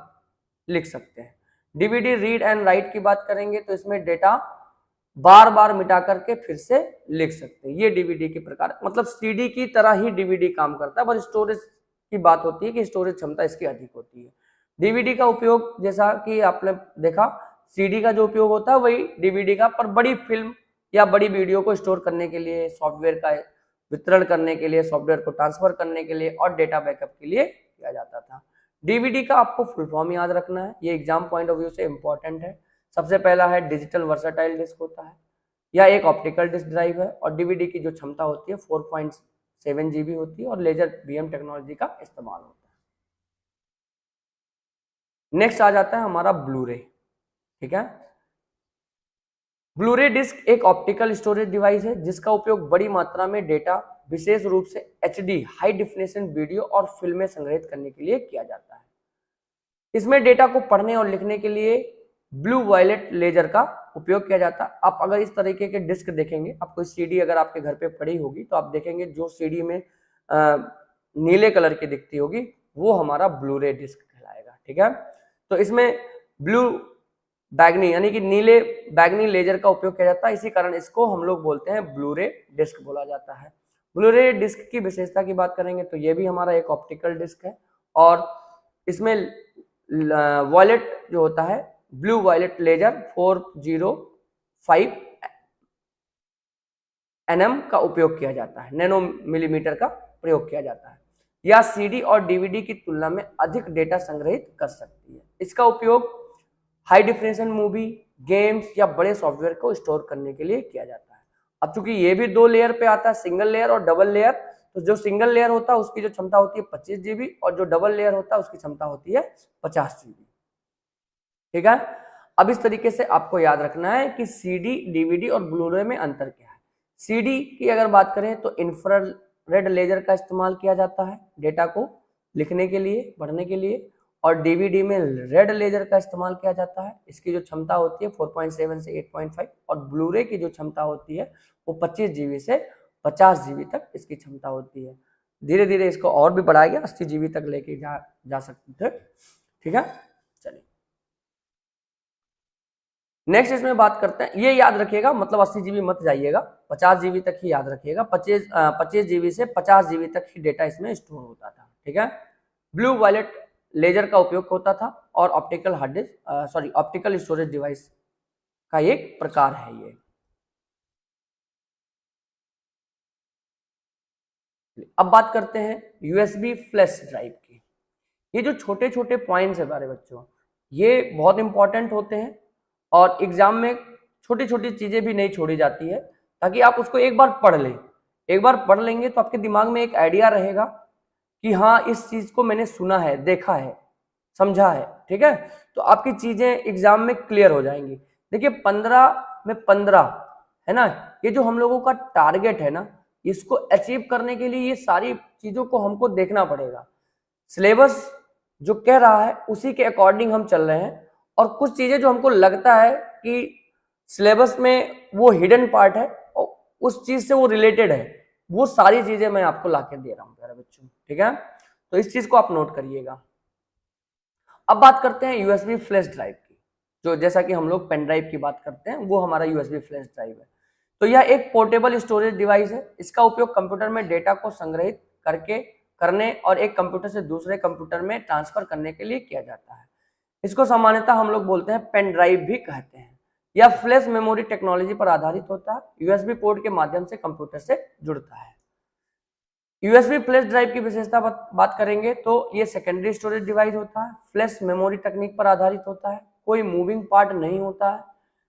लिख सकते हैं। डीवीडी रीड एंड राइट की बात करेंगे तो इसमें डेटा बार बार मिटा करके फिर से लिख सकते हैं। ये डीवीडी के प्रकार, मतलब सीडी की तरह ही डीवीडी काम करता है, बस स्टोरेज की बात होती है कि स्टोरेज क्षमता इसकी अधिक होती है। डीवीडी का उपयोग जैसा कि आपने देखा, सीडी का जो उपयोग होता है वही डीवीडी का, पर बड़ी फिल्म या बड़ी वीडियो को स्टोर करने के लिए, सॉफ्टवेयर का वितरण करने के लिए, सॉफ्टवेयर को ट्रांसफर करने के लिए और डेटा बैकअप के लिए किया जाता था। डीवीडी का आपको फुल फॉर्म याद रखना है, ये एग्जाम पॉइंट ऑफ व्यू से इंपॉर्टेंट है। सबसे पहला है डिजिटल वर्सटाइल डिस्क होता है या एक ऑप्टिकल डिस्क ड्राइव है, और डीवीडी की जो क्षमता होती है 4.7 जीबी होती है और लेजर बीएम टेक्नोलॉजी का इस्तेमाल होता है। नेक्स्ट आ जाता है हमारा ब्लूरे, ठीक है। ब्लूरे डिस्क एक ऑप्टिकल स्टोरेज डिवाइस है जिसका उपयोग बड़ी मात्रा में डेटा, विशेष रूप से एचडी हाई डेफिनेशन वीडियो और फिल्में संग्रहित करने के लिए किया जाता है। इसमें डेटा को पढ़ने और लिखने के लिए ब्लू वायलेट लेजर का उपयोग किया जाता है। आप अगर इस तरीके के डिस्क देखेंगे, आपको सीडी अगर आपके घर पे पड़ी होगी तो आप देखेंगे जो सीडी में नीले कलर की दिखती होगी वो हमारा ब्लूरे डिस्क कहलाएगा, ठीक है। तो इसमें ब्लू बैगनी यानी कि नीले बैगनी लेजर का उपयोग किया जाता है, इसी कारण इसको हम लोग बोलते हैं ब्लूरे डिस्क बोला जाता है। ब्लूरे डिस्क की विशेषता की बात करेंगे तो ये भी हमारा एक ऑप्टिकल डिस्क है और इसमें वॉयलेट जो होता है, ब्लू वायलेट लेजर 405 nm का उपयोग किया जाता है, नैनो मिलीमीटर का प्रयोग किया जाता है। यह सीडी और डीवीडी की तुलना में अधिक डेटा संग्रहित कर सकती है। इसका उपयोग हाई डेफिनेशन मूवी, गेम्स या बड़े सॉफ्टवेयर को स्टोर करने के लिए किया जाता है। अब चूंकि ये भी 2 लेयर पे आता है, सिंगल लेयर और डबल लेयर, तो जो सिंगल लेयर होता है उसकी जो क्षमता होती है 25 जीबी और जो डबल लेयर होता है उसकी क्षमता होती है 50 जीबी, ठीक है। अब इस तरीके से आपको याद रखना है कि सीडी, डीवीडी और ब्लूरे में अंतर क्या है। सीडी की अगर बात करें तो इंफ्रारेड लेजर का इस्तेमाल किया जाता है डेटा को लिखने के लिए, पढ़ने के लिए, और डीवीडी में रेड लेजर का इस्तेमाल किया जाता है। इसकी जो क्षमता होती है 4.7 से 8.5 और ब्लूरे की जो क्षमता होती है वो 25 जीबी से 50 जीबी तक इसकी क्षमता होती है। धीरे धीरे इसको और भी बढ़ाया गया, 80 जीबी तक लेके जा सकते थे, ठीक है। चलिए नेक्स्ट इसमें बात करते हैं, ये याद रखिएगा, मतलब 80 जीबी मत जाइएगा, 50 जीबी तक ही याद रखिएगा। 25 जीबी से 50 जीबी तक ही डेटा इसमें स्टोर होता था, ठीक है। ब्लू वायलेट लेजर का उपयोग होता था और optical hard disc optical storage device का एक प्रकार है ये। अब बात करते हैं यूएसबी फ्लैश ड्राइव की। ये जो छोटे छोटे पॉइंट्स है हमारे बच्चों, ये बहुत इंपॉर्टेंट होते हैं और एग्जाम में छोटी छोटी चीजें भी नहीं छोड़ी जाती है, ताकि आप उसको एक बार पढ़ लें। एक बार पढ़ लेंगे तो आपके दिमाग में एक आइडिया रहेगा कि हाँ इस चीज को मैंने सुना है, देखा है, समझा है, ठीक है। तो आपकी चीजें एग्जाम में क्लियर हो जाएंगी। देखिए 15 में 15 है ना, ये जो हम लोगों का टारगेट है ना, इसको अचीव करने के लिए ये सारी चीजों को हमको देखना पड़ेगा। सिलेबस जो कह रहा है उसी के अकॉर्डिंग हम चल रहे हैं, और कुछ चीजें जो हमको लगता है कि सिलेबस में वो हिडन पार्ट है और उस चीज से वो रिलेटेड है, वो सारी चीजें मैं आपको लाके दे रहा हूँ प्यारे बच्चों, ठीक है। तो इस चीज को आप नोट करिएगा। अब बात करते हैं यूएसबी फ्लैश ड्राइव की, जो जैसा कि हम लोग पेन ड्राइव की बात करते हैं, वो हमारा यूएसबी फ्लैश ड्राइव है। तो यह एक पोर्टेबल स्टोरेज डिवाइस है। इसका उपयोग कंप्यूटर में डेटा को संग्रहित करने और एक कंप्यूटर से दूसरे कंप्यूटर में ट्रांसफर करने के लिए किया जाता है। इसको सामान्यतः हम लोग बोलते हैं पेन ड्राइव भी कहते हैं। यह फ्लैश मेमोरी टेक्नोलॉजी पर आधारित होता है, यूएसबी पोर्ट के माध्यम से कंप्यूटर से जुड़ता है। यूएसबी फ्लैश ड्राइव की विशेषता बात करेंगे तो ये सेकेंडरी स्टोरेज डिवाइस होता है, फ्लैश मेमोरी तकनीक पर आधारित होता है, कोई मूविंग पार्ट नहीं होता है,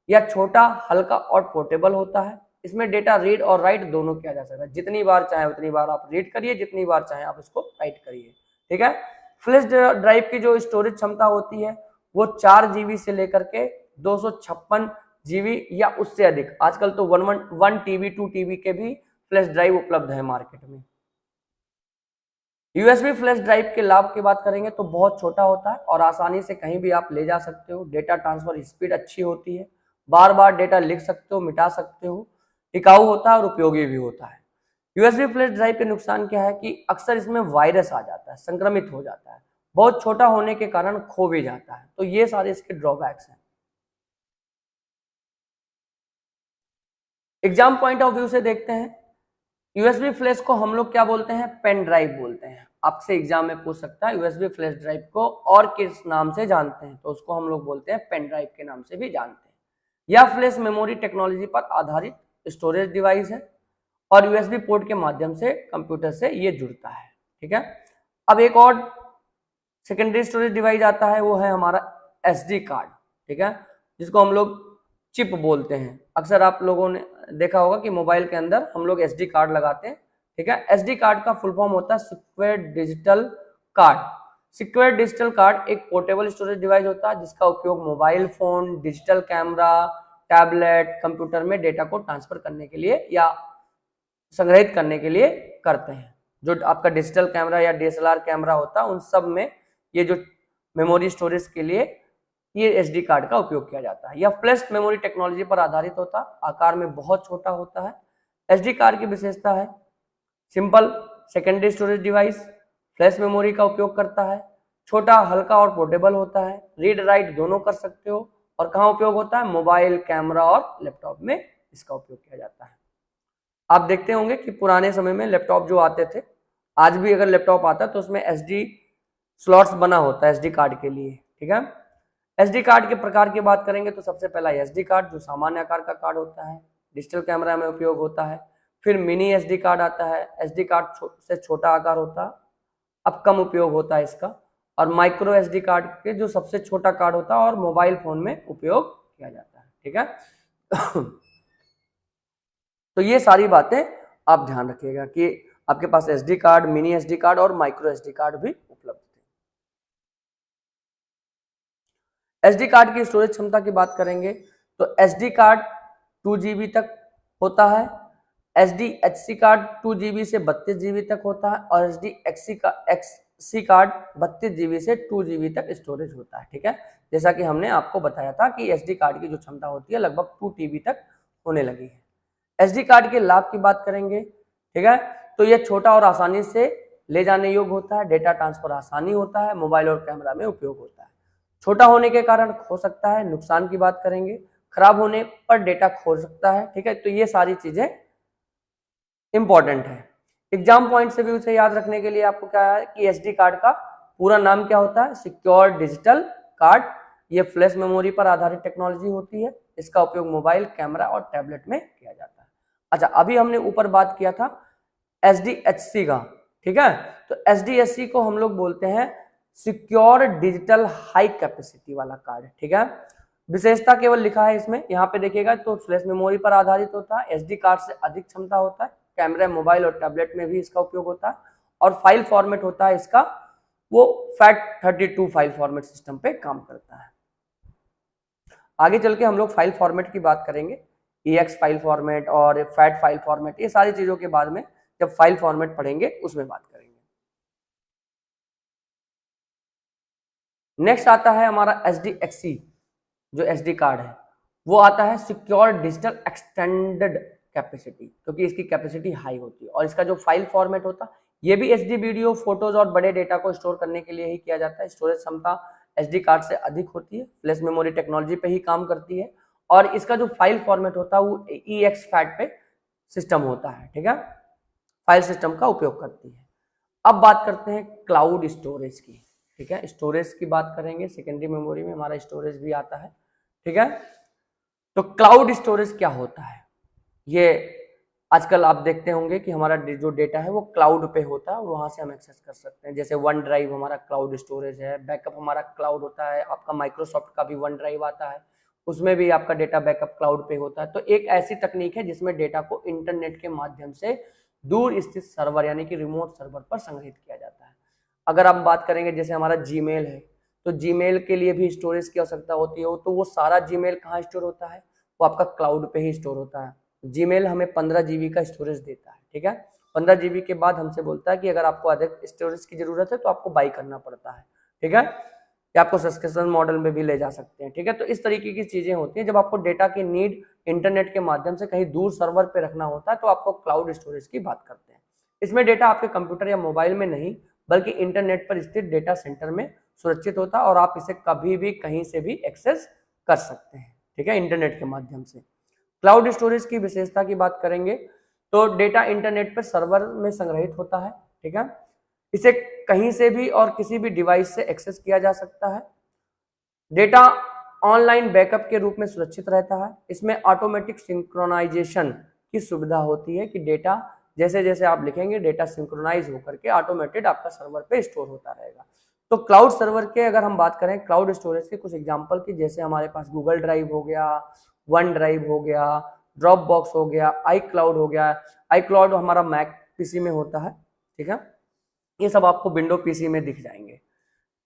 यह छोटा, हल्का और पोर्टेबल होता है। इसमें डेटा रीड और राइट दोनों किया जा सकता है, जितनी बार चाहे उतनी बार आप रीड करिए, जितनी बार चाहे आप इसको राइट करिए, ठीक है। फ्लैश ड्राइव की जो स्टोरेज क्षमता होती है वो 4 GB से लेकर के 256 GB या उससे अधिक, आजकल तो 1 TB 2 TB के भी फ्लैश ड्राइव उपलब्ध है मार्केट में। यूएसबी फ्लैश ड्राइव के लाभ की बात करेंगे तो बहुत छोटा होता है और आसानी से कहीं भी आप ले जा सकते हो। डेटा ट्रांसफर स्पीड अच्छी होती है, बार बार डेटा लिख सकते हो, मिटा सकते हो, टिकाऊ होता है और उपयोगी भी होता है। यूएसबी फ्लैश ड्राइव के नुकसान क्या है कि अक्सर इसमें वायरस आ जाता है, संक्रमित हो जाता है, बहुत छोटा होने के कारण खो भी जाता है। तो ये सारे इसके ड्रॉबैक्स हैं। एग्जाम पॉइंट ऑफ व्यू से देखते हैं, यूएसबी फ्लैश को हम लोग क्या बोलते हैं? पेन ड्राइव बोलते हैं। आपसे एग्जाम में पूछ सकता है यूएसबी फ्लैश ड्राइव को और किस नाम से जानते हैं, तो उसको हम लोग बोलते हैं पेन ड्राइव के नाम से भी जानते हैं। यह फ्लैश मेमोरी टेक्नोलॉजी पर आधारित स्टोरेज डिवाइस है और यूएसबी पोर्ट के माध्यम से कंप्यूटर से ये जुड़ता है, ठीक है। अब एक और सेकेंडरी स्टोरेज डिवाइस आता है, वो है हमारा एसडी कार्ड, ठीक है, जिसको हम लोग चिप बोलते हैं। अक्सर आप लोगों ने देखा होगा कि मोबाइल के अंदर हम लोग एसडी कार्ड लगाते हैं, ठीक है। एसडी कार्ड का फुल फॉर्म होता है secure digital card. Secure digital card एक पोर्टेबल स्टोरेज डिवाइस होता है जिसका उपयोग mobile phone, digital camera, tablet, computer में डेटा को ट्रांसफर करने के लिए या संग्रहित करने के लिए करते हैं। जो आपका डिजिटल कैमरा या डीएसएलआर कैमरा होता है उन सब में ये जो मेमोरी स्टोरेज के लिए ये एसडी कार्ड का उपयोग किया जाता है। यह फ्लैश मेमोरी टेक्नोलॉजी पर आधारित होता है, आकार में बहुत छोटा होता है। एसडी कार्ड की विशेषता है simple secondary storage device, flash memory का उपयोग करता है, छोटा, हल्का और पोर्टेबल होता है, रीड राइट दोनों कर सकते हो। और कहाँ उपयोग होता है? मोबाइल, कैमरा और लैपटॉप में इसका उपयोग किया जाता है। आप देखते होंगे कि पुराने समय में लैपटॉप जो आते थे, आज भी अगर लैपटॉप आता है तो उसमें एसडी स्लॉट्स बना होता है एसडी कार्ड के लिए, ठीक है। एसडी कार्ड के प्रकार की बात करेंगे तो सबसे पहला एसडी कार्ड जो सामान्य आकार का कार्ड होता है, डिजिटल कैमरा में उपयोग होता है। फिर मिनी एसडी कार्ड आता है, एसडी कार्ड से छोटा आकार होता है, अब कम उपयोग होता है इसका। और माइक्रो एसडी कार्ड के जो सबसे छोटा कार्ड होता है और मोबाइल फोन में उपयोग किया जाता है, ठीक है। तो ये सारी बातें आप ध्यान रखिएगा कि आपके पास SD card, mini SD card और माइक्रो एसडी कार्ड भी उपलब्ध थे। एसडी कार्ड की स्टोरेज क्षमता की बात करेंगे तो एसडी कार्ड 2 GB तक होता है, एसडीएचसी कार्ड 2 GB से 32 GB तक होता है और एसडीएक्सी कार्ड 32 GB से 2 GB तक स्टोरेज होता है, ठीक है। जैसा कि हमने आपको बताया था कि एसडी कार्ड की जो क्षमता होती है लगभग 2 TB तक होने लगी है। एसडी कार्ड के लाभ की बात करेंगे, ठीक है, तो यह छोटा और आसानी से ले जाने योग्य होता है, डेटा ट्रांसफर आसानी होता है, मोबाइल और कैमरा में उपयोग होता है। छोटा होने के कारण खो सकता है। नुकसान की बात करेंगे, खराब होने पर डेटा खो सकता है, ठीक है। तो ये सारी चीजें इंपॉर्टेंट है। एग्जाम पॉइंट से भी उसे याद रखने के लिए आपको क्या है कि एसडी कार्ड का पूरा नाम क्या होता है? Secure digital card. ये फ्लैश मेमोरी पर आधारित टेक्नोलॉजी होती है, इसका उपयोग मोबाइल, कैमरा और टैबलेट में किया जाता है। अच्छा, अभी हमने ऊपर बात किया था एसडीएचसी का, ठीक है, तो एसडीएचसी को हम लोग बोलते हैं सिक्योर डिजिटल हाई कैपेसिटी वाला कार्ड, ठीक है। विशेषता केवल लिखा है इसमें, यहाँ पे देखिएगा तो फ्लैश मेमोरी पर आधारित होता है, एसडी कार्ड से अधिक क्षमता होता है, कैमरा, मोबाइल और टैबलेट में भी इसका उपयोग होता है और फाइल फॉर्मेट होता है इसका वो FAT32 फाइल फॉर्मेट सिस्टम पे काम करता है। आगे चल के हम लोग फाइल फॉर्मेट की बात करेंगे, EX फाइल फॉर्मेट और FAT फाइल फॉर्मेट, ये सारी चीजों के बाद में जब फाइल फॉर्मेट पढ़ेंगे उसमें बात करेंगे। नेक्स्ट आता है हमारा SDXC, जो SD कार्ड है वो आता है सिक्योर डिजिटल एक्सटेंडेड कैपेसिटी, क्योंकि इसकी कैपेसिटी हाई होती है। और इसका जो फाइल फॉर्मेट होता है ये भी SD वीडियो, फोटोज और बड़े डेटा को स्टोर करने के लिए ही किया जाता है। स्टोरेज क्षमता SD कार्ड से अधिक होती है, फ्लैश मेमोरी टेक्नोलॉजी पे ही काम करती है। और इसका जो फाइल फॉर्मेट होता है वो EX FAT पे सिस्टम होता है, ठीक है, फाइल सिस्टम का उपयोग करती है। अब बात करते हैं क्लाउड स्टोरेज की, ठीक है, स्टोरेज की बात करेंगे। सेकेंडरी मेमोरी में हमारा स्टोरेज भी आता है, ठीक है। तो क्लाउड स्टोरेज क्या होता है, ये आजकल आप देखते होंगे कि हमारा जो डेटा है वो क्लाउड पे होता है और वहां से हम एक्सेस कर सकते हैं। जैसे वन ड्राइव हमारा क्लाउड स्टोरेज है, बैकअप हमारा क्लाउड होता है, आपका माइक्रोसॉफ्ट का भी वन ड्राइव आता है, उसमें भी आपका डेटा बैकअप क्लाउड पे होता है। तो एक ऐसी तकनीक है जिसमें डेटा को इंटरनेट के माध्यम से दूर स्थित सर्वर यानी कि रिमोट सर्वर पर संग्रहित किया जाता है। अगर हम बात करेंगे जैसे हमारा जीमेल है, तो जीमेल के लिए भी स्टोरेज की आवश्यकता होती है, तो वो सारा जीमेल कहाँ स्टोर होता है, वो आपका क्लाउड पे ही स्टोर होता है। जीमेल हमें 15 GB का स्टोरेज देता है, ठीक है। 15 GB के बाद हमसे बोलता है कि अगर आपको अधिक स्टोरेज की जरूरत है तो आपको बाई करना पड़ता है, ठीक है, या आपको सब्सक्रिप्शन मॉडल में भी ले जा सकते हैं, ठीक है। तो इस तरीके की चीजें होती हैं। जब आपको डेटा की नीड इंटरनेट के माध्यम से कहीं दूर सर्वर पे रखना होता है तो आपको क्लाउड स्टोरेज की बात करते हैं। इसमें डेटा आपके कंप्यूटर या मोबाइल में नहीं बल्कि इंटरनेट पर स्थित डेटा सेंटर में सुरक्षित होता है और आप इसे कभी भी कहीं से भी एक्सेस कर सकते हैं, ठीक है, इंटरनेट के माध्यम से। क्लाउड स्टोरेज की विशेषता की बात करेंगे तो डेटा इंटरनेट पर सर्वर में संग्रहित होता है, ठीक है, इसे कहीं से भी और किसी भी डिवाइस से एक्सेस किया जा सकता है। डेटा ऑनलाइन बैकअप के रूप में सुरक्षित रहता है। इसमें ऑटोमेटिक सिंक्रोनाइजेशन की सुविधा होती है कि डेटा जैसे जैसे आप लिखेंगे डेटा सिंक्रोनाइज होकर के ऑटोमेटेड आपका सर्वर पे स्टोर होता रहेगा। तो क्लाउड सर्वर के अगर हम बात करें क्लाउड स्टोरेज के कुछ एग्जांपल की, जैसे हमारे पास गूगल ड्राइव हो गया, वन ड्राइव हो गया, ड्रॉप बॉक्स हो गया, आई क्लाउड हो गया। आई क्लाउड हमारा मैक पीसी में होता है, ठीक है, ये सब आपको विंडो पीसी में दिख जाएंगे।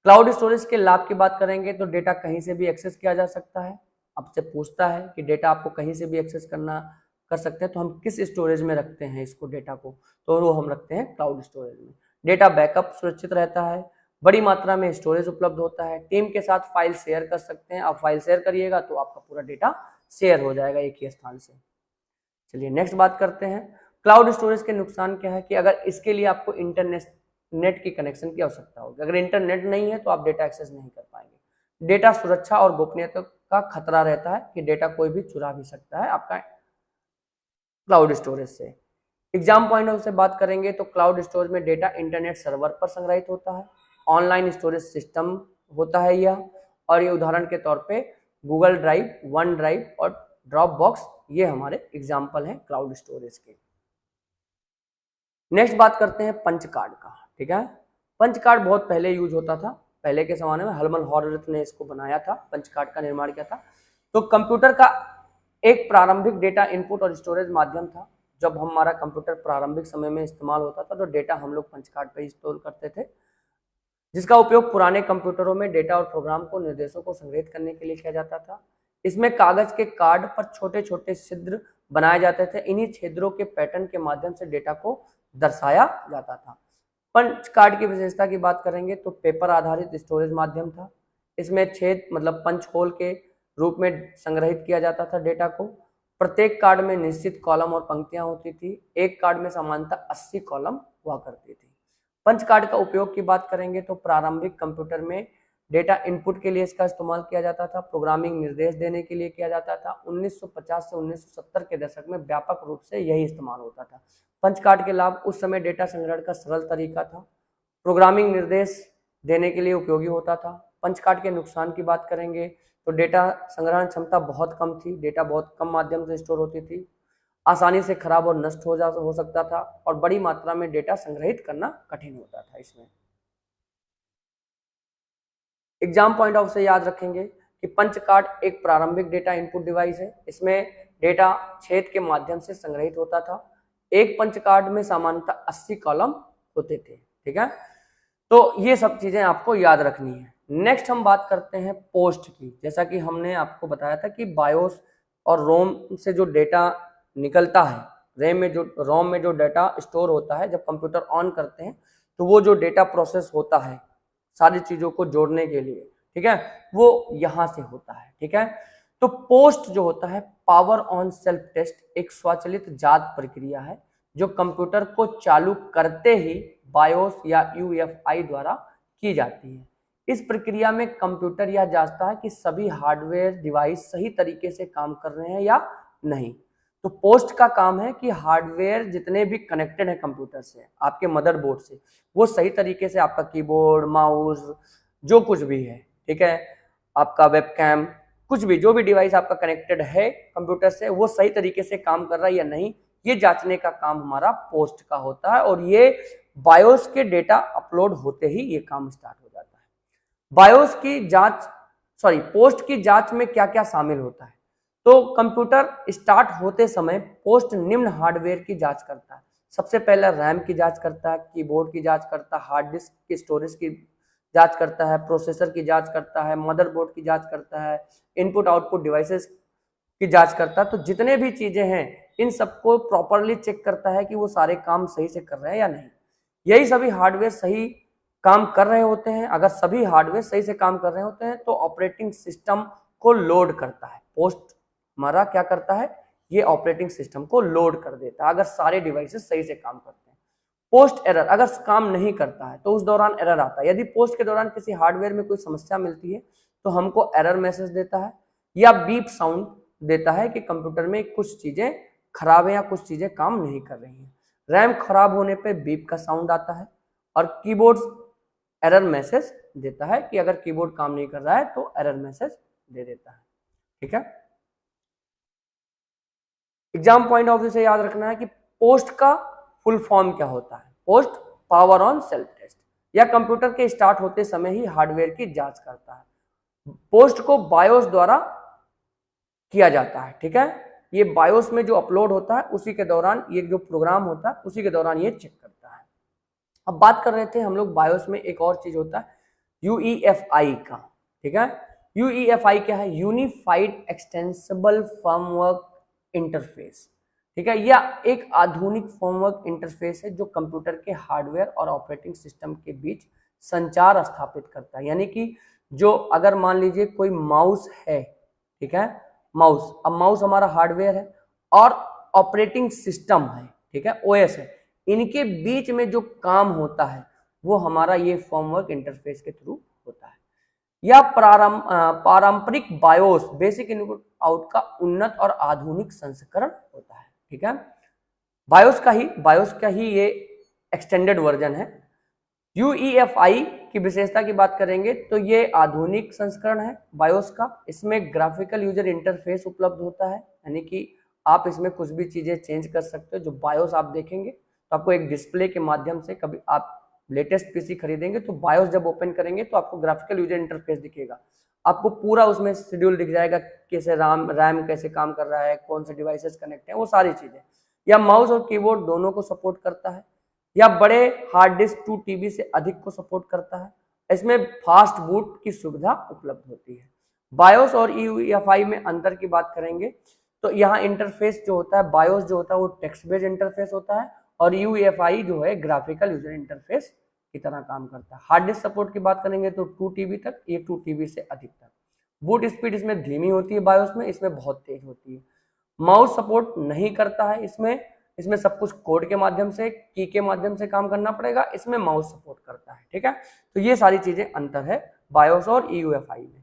क्लाउड स्टोरेज के लाभ की बात करेंगे तो डेटा कहीं से भी एक्सेस किया जा सकता है। आपसे पूछता है कि डेटा आपको कहीं से भी एक्सेस कर सकते हैं, तो हम किस स्टोरेज में रखते हैं इसको डेटा को, तो वो हम रखते हैं क्लाउड स्टोरेज में। डेटा बैकअप सुरक्षित रहता है, बड़ी मात्रा में स्टोरेज उपलब्ध होता है, टीम के साथ फाइल शेयर कर सकते हैं। आप फाइल शेयर करिएगा तो आपका पूरा डेटा शेयर हो जाएगा एक ही स्थान से। चलिए नेक्स्ट बात करते हैं, क्लाउड स्टोरेज के नुकसान क्या है कि अगर इसके लिए आपको नेट की कनेक्शन की आवश्यकता होगी। अगर इंटरनेट नहीं है तो आप डेटा एक्सेस नहीं कर पाएंगे। डेटा सुरक्षा और गोपनीयता का खतरा रहता है कि डेटा कोई भी चुरा भी सकता है आपका क्लाउड स्टोरेज से। एग्जाम पॉइंट ऑफ से बात करेंगे तो क्लाउड स्टोरेज में डेटा इंटरनेट सर्वर पर संग्रहित होता है, ऑनलाइन स्टोरेज सिस्टम होता है यह, और ये उदाहरण के तौर पे गूगल ड्राइव, वन ड्राइव और ड्रॉप बॉक्स ये हमारे एग्जाम्पल हैं क्लाउड स्टोरेज के। नेक्स्ट बात करते हैं पंच कार्ड का, ठीक है। पंच कार्ड बहुत पहले यूज होता था, पहले के जमाने में हर्मन हॉर्रिथ ने इसको बनाया था, पंच कार्ड का निर्माण किया था। तो कंप्यूटर का एक प्रारंभिक डेटा इनपुट और स्टोरेज माध्यम था। जब हमारा कंप्यूटर प्रारंभिक समय में इस्तेमाल होता था तो डेटा हम लोग पंच कार्ड पे ही स्टोर करते थे, जिसका उपयोग पुराने कंप्यूटरों में डेटा और प्रोग्राम को निर्देशों को संग्रहित करने के लिए किया जाता था। इसमें कागज के कार्ड पर छोटे छोटे छिद्र बनाए जाते थे, इन्हीं छिद्रों के पैटर्न के माध्यम से डेटा को दर्शाया जाता था। पंच कार्ड की विशेषता की बात करेंगे तो पेपर आधारित स्टोरेज माध्यम था। इसमें छेद मतलब पंच होल के रूप में संग्रहित किया जाता था डेटा को। प्रत्येक कार्ड में निश्चित कॉलम और पंक्तियां होती थी, एक कार्ड में सामान्यतः 80 कॉलम हुआ करती थी। पंच कार्ड का उपयोग की बात करेंगे तो प्रारंभिक कंप्यूटर में डेटा इनपुट के लिए इसका इस्तेमाल किया जाता था, प्रोग्रामिंग निर्देश देने के लिए किया जाता था। 1950 से 1970 के दशक में व्यापक रूप से यही इस्तेमाल होता था। पंच कार्ड के लाभ, उस समय डेटा संग्रहण का सरल तरीका था, प्रोग्रामिंग निर्देश देने के लिए उपयोगी होता था। पंच कार्ड के नुकसान की बात करेंगे तो डेटा संग्रहण क्षमता बहुत कम थी, डेटा बहुत कम माध्यम से स्टोर होती थी, आसानी से खराब और नष्ट हो सकता था और बड़ी मात्रा में डेटा संग्रहित करना कठिन होता था। इसमें एग्जाम पॉइंट ऑफ से याद रखेंगे कि पंच कार्ड एक प्रारंभिक डेटा इनपुट डिवाइस है। इसमें डेटा छेद के माध्यम से संग्रहित होता था। एक पंच कार्ड में सामान्यतः 80 कॉलम होते थे, ठीक है। तो ये सब चीजें आपको याद रखनी है। नेक्स्ट हम बात करते हैं पोस्ट की। जैसा कि हमने आपको बताया था कि बायोस और रोम से जो डेटा निकलता है, रोम में जो डेटा स्टोर होता है, जब कंप्यूटर ऑन करते हैं तो वो जो डेटा प्रोसेस होता है सारी चीजों को जोड़ने के लिए, ठीक है, वो यहां से होता है, ठीक है। तो पोस्ट जो होता है, पावर ऑन सेल्फ टेस्ट, एक स्वचालित जांच प्रक्रिया है जो कंप्यूटर को चालू करते ही बायोस या यूएफआई द्वारा की जाती है। इस प्रक्रिया में कंप्यूटर यह जांचता है कि सभी हार्डवेयर डिवाइस सही तरीके से काम कर रहे हैं या नहीं। तो पोस्ट का काम है कि हार्डवेयर जितने भी कनेक्टेड है कंप्यूटर से, आपके मदरबोर्ड से, वो सही तरीके से, आपका कीबोर्ड, माउस, जो कुछ भी है, ठीक है, आपका वेबकैम, कुछ भी, जो भी डिवाइस आपका कनेक्टेड है कंप्यूटर से, वो सही तरीके से काम कर रहा है या नहीं, ये जांचने का काम हमारा पोस्ट का होता है। और ये बायोस के डेटा अपलोड होते ही ये काम स्टार्ट हो जाता है। बायोस की जांच, पोस्ट की जांच में क्या क्या शामिल होता है? तो कंप्यूटर स्टार्ट होते समय पोस्ट निम्न हार्डवेयर की जांच करता है। सबसे पहले रैम की जांच करता है, कीबोर्ड की जांच करता है, हार्ड डिस्क की स्टोरेज की जांच करता है, प्रोसेसर की जांच करता है, मदरबोर्ड की जांच करता है, इनपुट आउटपुट डिवाइसेस की जांच करता है। तो जितने भी चीजें हैं इन सबको प्रॉपरली चेक करता है कि वो सारे काम सही से कर रहे हैं या नहीं। यही सभी हार्डवेयर सही काम कर रहे होते हैं। अगर सभी हार्डवेयर सही से काम कर रहे होते हैं तो ऑपरेटिंग सिस्टम को लोड करता है। पोस्ट हमारा क्या करता है? ये ऑपरेटिंग सिस्टम को लोड कर देता है अगर सारे डिवाइसेस सही से काम करते हैं। पोस्ट एरर, अगर काम नहीं करता है तो उस दौरान एरर आता है। यदि पोस्ट के दौरान किसी हार्डवेयर में कोई समस्या मिलती है तो हमको एरर मैसेज देता है या बीप साउंड देता है कि कंप्यूटर में कुछ चीजें खराब है या कुछ चीजें काम नहीं कर रही हैं। रैम खराब होने पे बीप का साउंड आता है और कीबोर्ड एरर मैसेज देता है कि अगर कीबोर्ड काम नहीं कर रहा है तो एरर मैसेज दे देता है, ठीक है। एग्जाम पॉइंट ऑफ व्यू से याद रखना है कि पोस्ट का फुल फॉर्म क्या होता है। POST power on self test, या कंप्यूटर के स्टार्ट होते समय ही हार्डवेयर की जांच करता है। पोस्ट को बायोस द्वारा किया जाता है, ठीक है। ये बायोस में जो अपलोड होता है उसी के दौरान, ये जो प्रोग्राम होता है उसी के दौरान ये चेक करता है। अब बात कर रहे थे हम लोग बायोस में एक और चीज होता है यूईएफआई का, ठीक है। यूईएफआई क्या है? यूनिफाइड एक्सटेंसिबल फर्मवर्क इंटरफेस, ठीक है। यह एक आधुनिक फर्मवर्क इंटरफेस है जो कंप्यूटर के हार्डवेयर और ऑपरेटिंग सिस्टम के बीच संचार स्थापित करता है। यानी कि जो, अगर मान लीजिए कोई माउस है, ठीक है, माउस, अब माउस हमारा हार्डवेयर है और ऑपरेटिंग सिस्टम है, ठीक है, ओएस है, इनके बीच में जो काम होता है वो हमारा ये फर्मवर्क इंटरफेस के थ्रू होता है। यह पारंपरिक बायोस, बेसिक इनपुट आउट का उन्नत और आधुनिक संस्करण होता है, ठीक है। बायोस का ही ये एक्सटेंडेड वर्जन है। यूईएफआई की विशेषता की बात करेंगे तो ये आधुनिक संस्करण है बायोस का। इसमें ग्राफिकल यूजर इंटरफेस उपलब्ध होता है, यानी कि आप इसमें कुछ भी चीजें चेंज कर सकते हो। जो बायोस आप देखेंगे तो आपको एक डिस्प्ले के माध्यम से, कभी आप लेटेस्ट पीसी खरीदेंगे तो बायोस जब ओपन करेंगे तो आपको ग्राफिकल यूजर इंटरफेस दिखेगा। आपको पूरा उसमें शेड्यूल दिख जाएगा, कैसे रैम कैसे काम कर रहा है, कौन से डिवाइसेस कनेक्ट है, वो सारी चीजें। या माउस और कीबोर्ड दोनों को सपोर्ट करता है, या बड़े हार्ड डिस्क 2 TB से अधिक को सपोर्ट करता है। इसमें फास्ट बूट की सुविधा उपलब्ध होती है। बायोस और यूईएफआई में अंतर की बात करेंगे तो यहाँ इंटरफेस जो होता है, बायोस जो होता है वो टेक्स्ट बेस्ड इंटरफेस होता है और यूईएफआई जो है ग्राफिकल यूजर इंटरफेस की तरह काम करता है। हार्ड डिस्क सपोर्ट की बात करेंगे तो 2 TB तक, ये 2 TB से अधिक तक। बूट स्पीड इसमें धीमी होती है बायोस में, इसमें बहुत तेज होती है। माउस सपोर्ट नहीं करता है इसमें सब कुछ कोड के माध्यम से, की के माध्यम से काम करना पड़ेगा, इसमें माउस सपोर्ट करता है, ठीक है। तो ये सारी चीजें अंतर है बायोस और यूईएफआई में।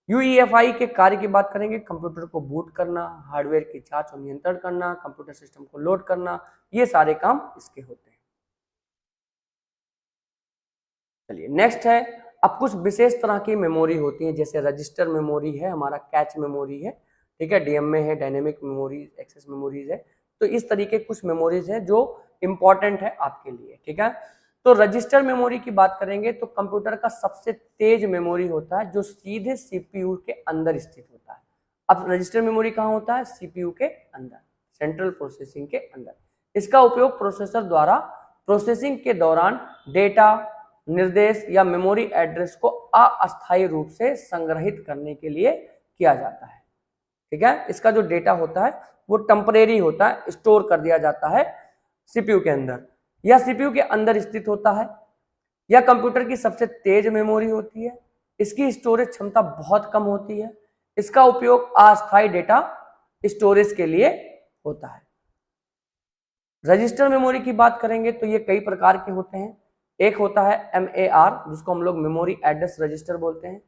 यूईएफआई के कार्य की बात करेंगे, कंप्यूटर को बूट करना, हार्डवेयर की जांच और नियंत्रण करना, कंप्यूटर सिस्टम को लोड करना, ये सारे काम इसके होते हैं। चलिए नेक्स्ट है, अब कुछ विशेष तरह की मेमोरी होती है, जैसे रजिस्टर मेमोरी है हमारा, कैच मेमोरी है, ठीक है, डीएमए है, डायनेमिक मेमोरी, एक्सेस मेमोरीज है। तो इस तरीके कुछ मेमोरीज है जो इंपॉर्टेंट है आपके लिए, ठीक है। तो रजिस्टर मेमोरी की बात करेंगे तो कंप्यूटर का सबसे तेज मेमोरी होता है जो सीधे सीपीयू के अंदर स्थित होता है। अब रजिस्टर मेमोरी कहाँ होता है? सीपीयू के अंदर, सेंट्रल प्रोसेसिंग के अंदर। इसका उपयोग प्रोसेसर द्वारा प्रोसेसिंग के दौरान डेटा, निर्देश या मेमोरी एड्रेस को अस्थायी रूप से संग्रहित करने के लिए किया जाता है। ठीक है, इसका जो डेटा होता है वो टेम्परेरी होता है, स्टोर कर दिया जाता है सीपीयू के अंदर, या सीपीयू के अंदर स्थित होता है, या कंप्यूटर की सबसे तेज मेमोरी होती है। इसकी स्टोरेज क्षमता बहुत कम होती है। इसका उपयोग अस्थायी डेटा स्टोरेज के लिए होता है। रजिस्टर मेमोरी की बात करेंगे तो ये कई प्रकार के होते हैं। एक होता है MAR, जिसको हम लोग मेमोरी एड्रेस रजिस्टर बोलते हैं,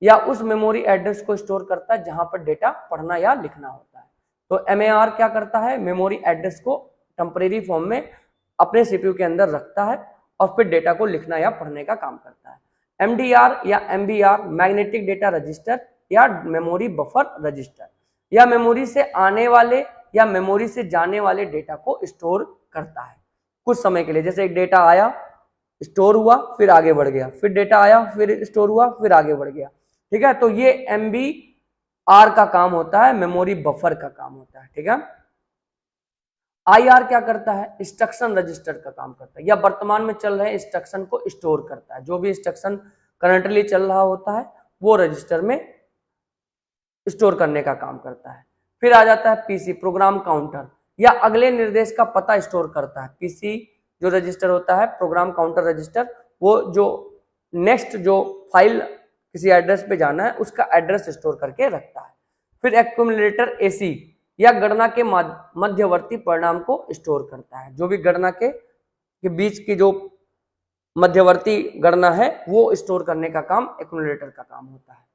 या उस मेमोरी एड्रेस को स्टोर करता है जहां पर डेटा पढ़ना या लिखना होता है। तो MAR क्या करता है, मेमोरी एड्रेस को टेम्परेरी फॉर्म में अपने सीपीयू के अंदर रखता है और फिर डेटा को लिखना या पढ़ने का काम करता है। MDR या MBR, मैग्नेटिक डेटा रजिस्टर या मेमोरी बफर रजिस्टर, या मेमोरी से आने वाले या मेमोरी से जाने वाले डेटा को स्टोर करता है कुछ समय के लिए। जैसे एक डेटा आया, स्टोर हुआ, फिर आगे बढ़ गया, फिर डेटा आया, फिर स्टोर हुआ, फिर आगे बढ़ गया। ठीक है, तो ये MBR का काम होता है, मेमोरी बफर का काम होता है। ठीक है, IR क्या करता है, इंस्ट्रक्शन रजिस्टर का काम करता है, या वर्तमान में चल रहे इंस्ट्रक्शन को स्टोर करता है। जो भी इंस्ट्रक्शन करंटली चल रहा होता है वो रजिस्टर में स्टोर करने का काम करता है। फिर आ जाता है PC, प्रोग्राम काउंटर, या अगले निर्देश का पता स्टोर करता है। PC जो रजिस्टर होता है, प्रोग्राम काउंटर रजिस्टर, वो जो नेक्स्ट जो फाइल किसी एड्रेस पे जाना है उसका एड्रेस स्टोर करके रखता है। फिर एक्यूमुलेटर AC, या गणना के मध्यवर्ती परिणाम को स्टोर करता है। जो भी गणना के बीच की जो मध्यवर्ती गणना है वो स्टोर करने का काम एक्यूमुलेटर का काम होता है।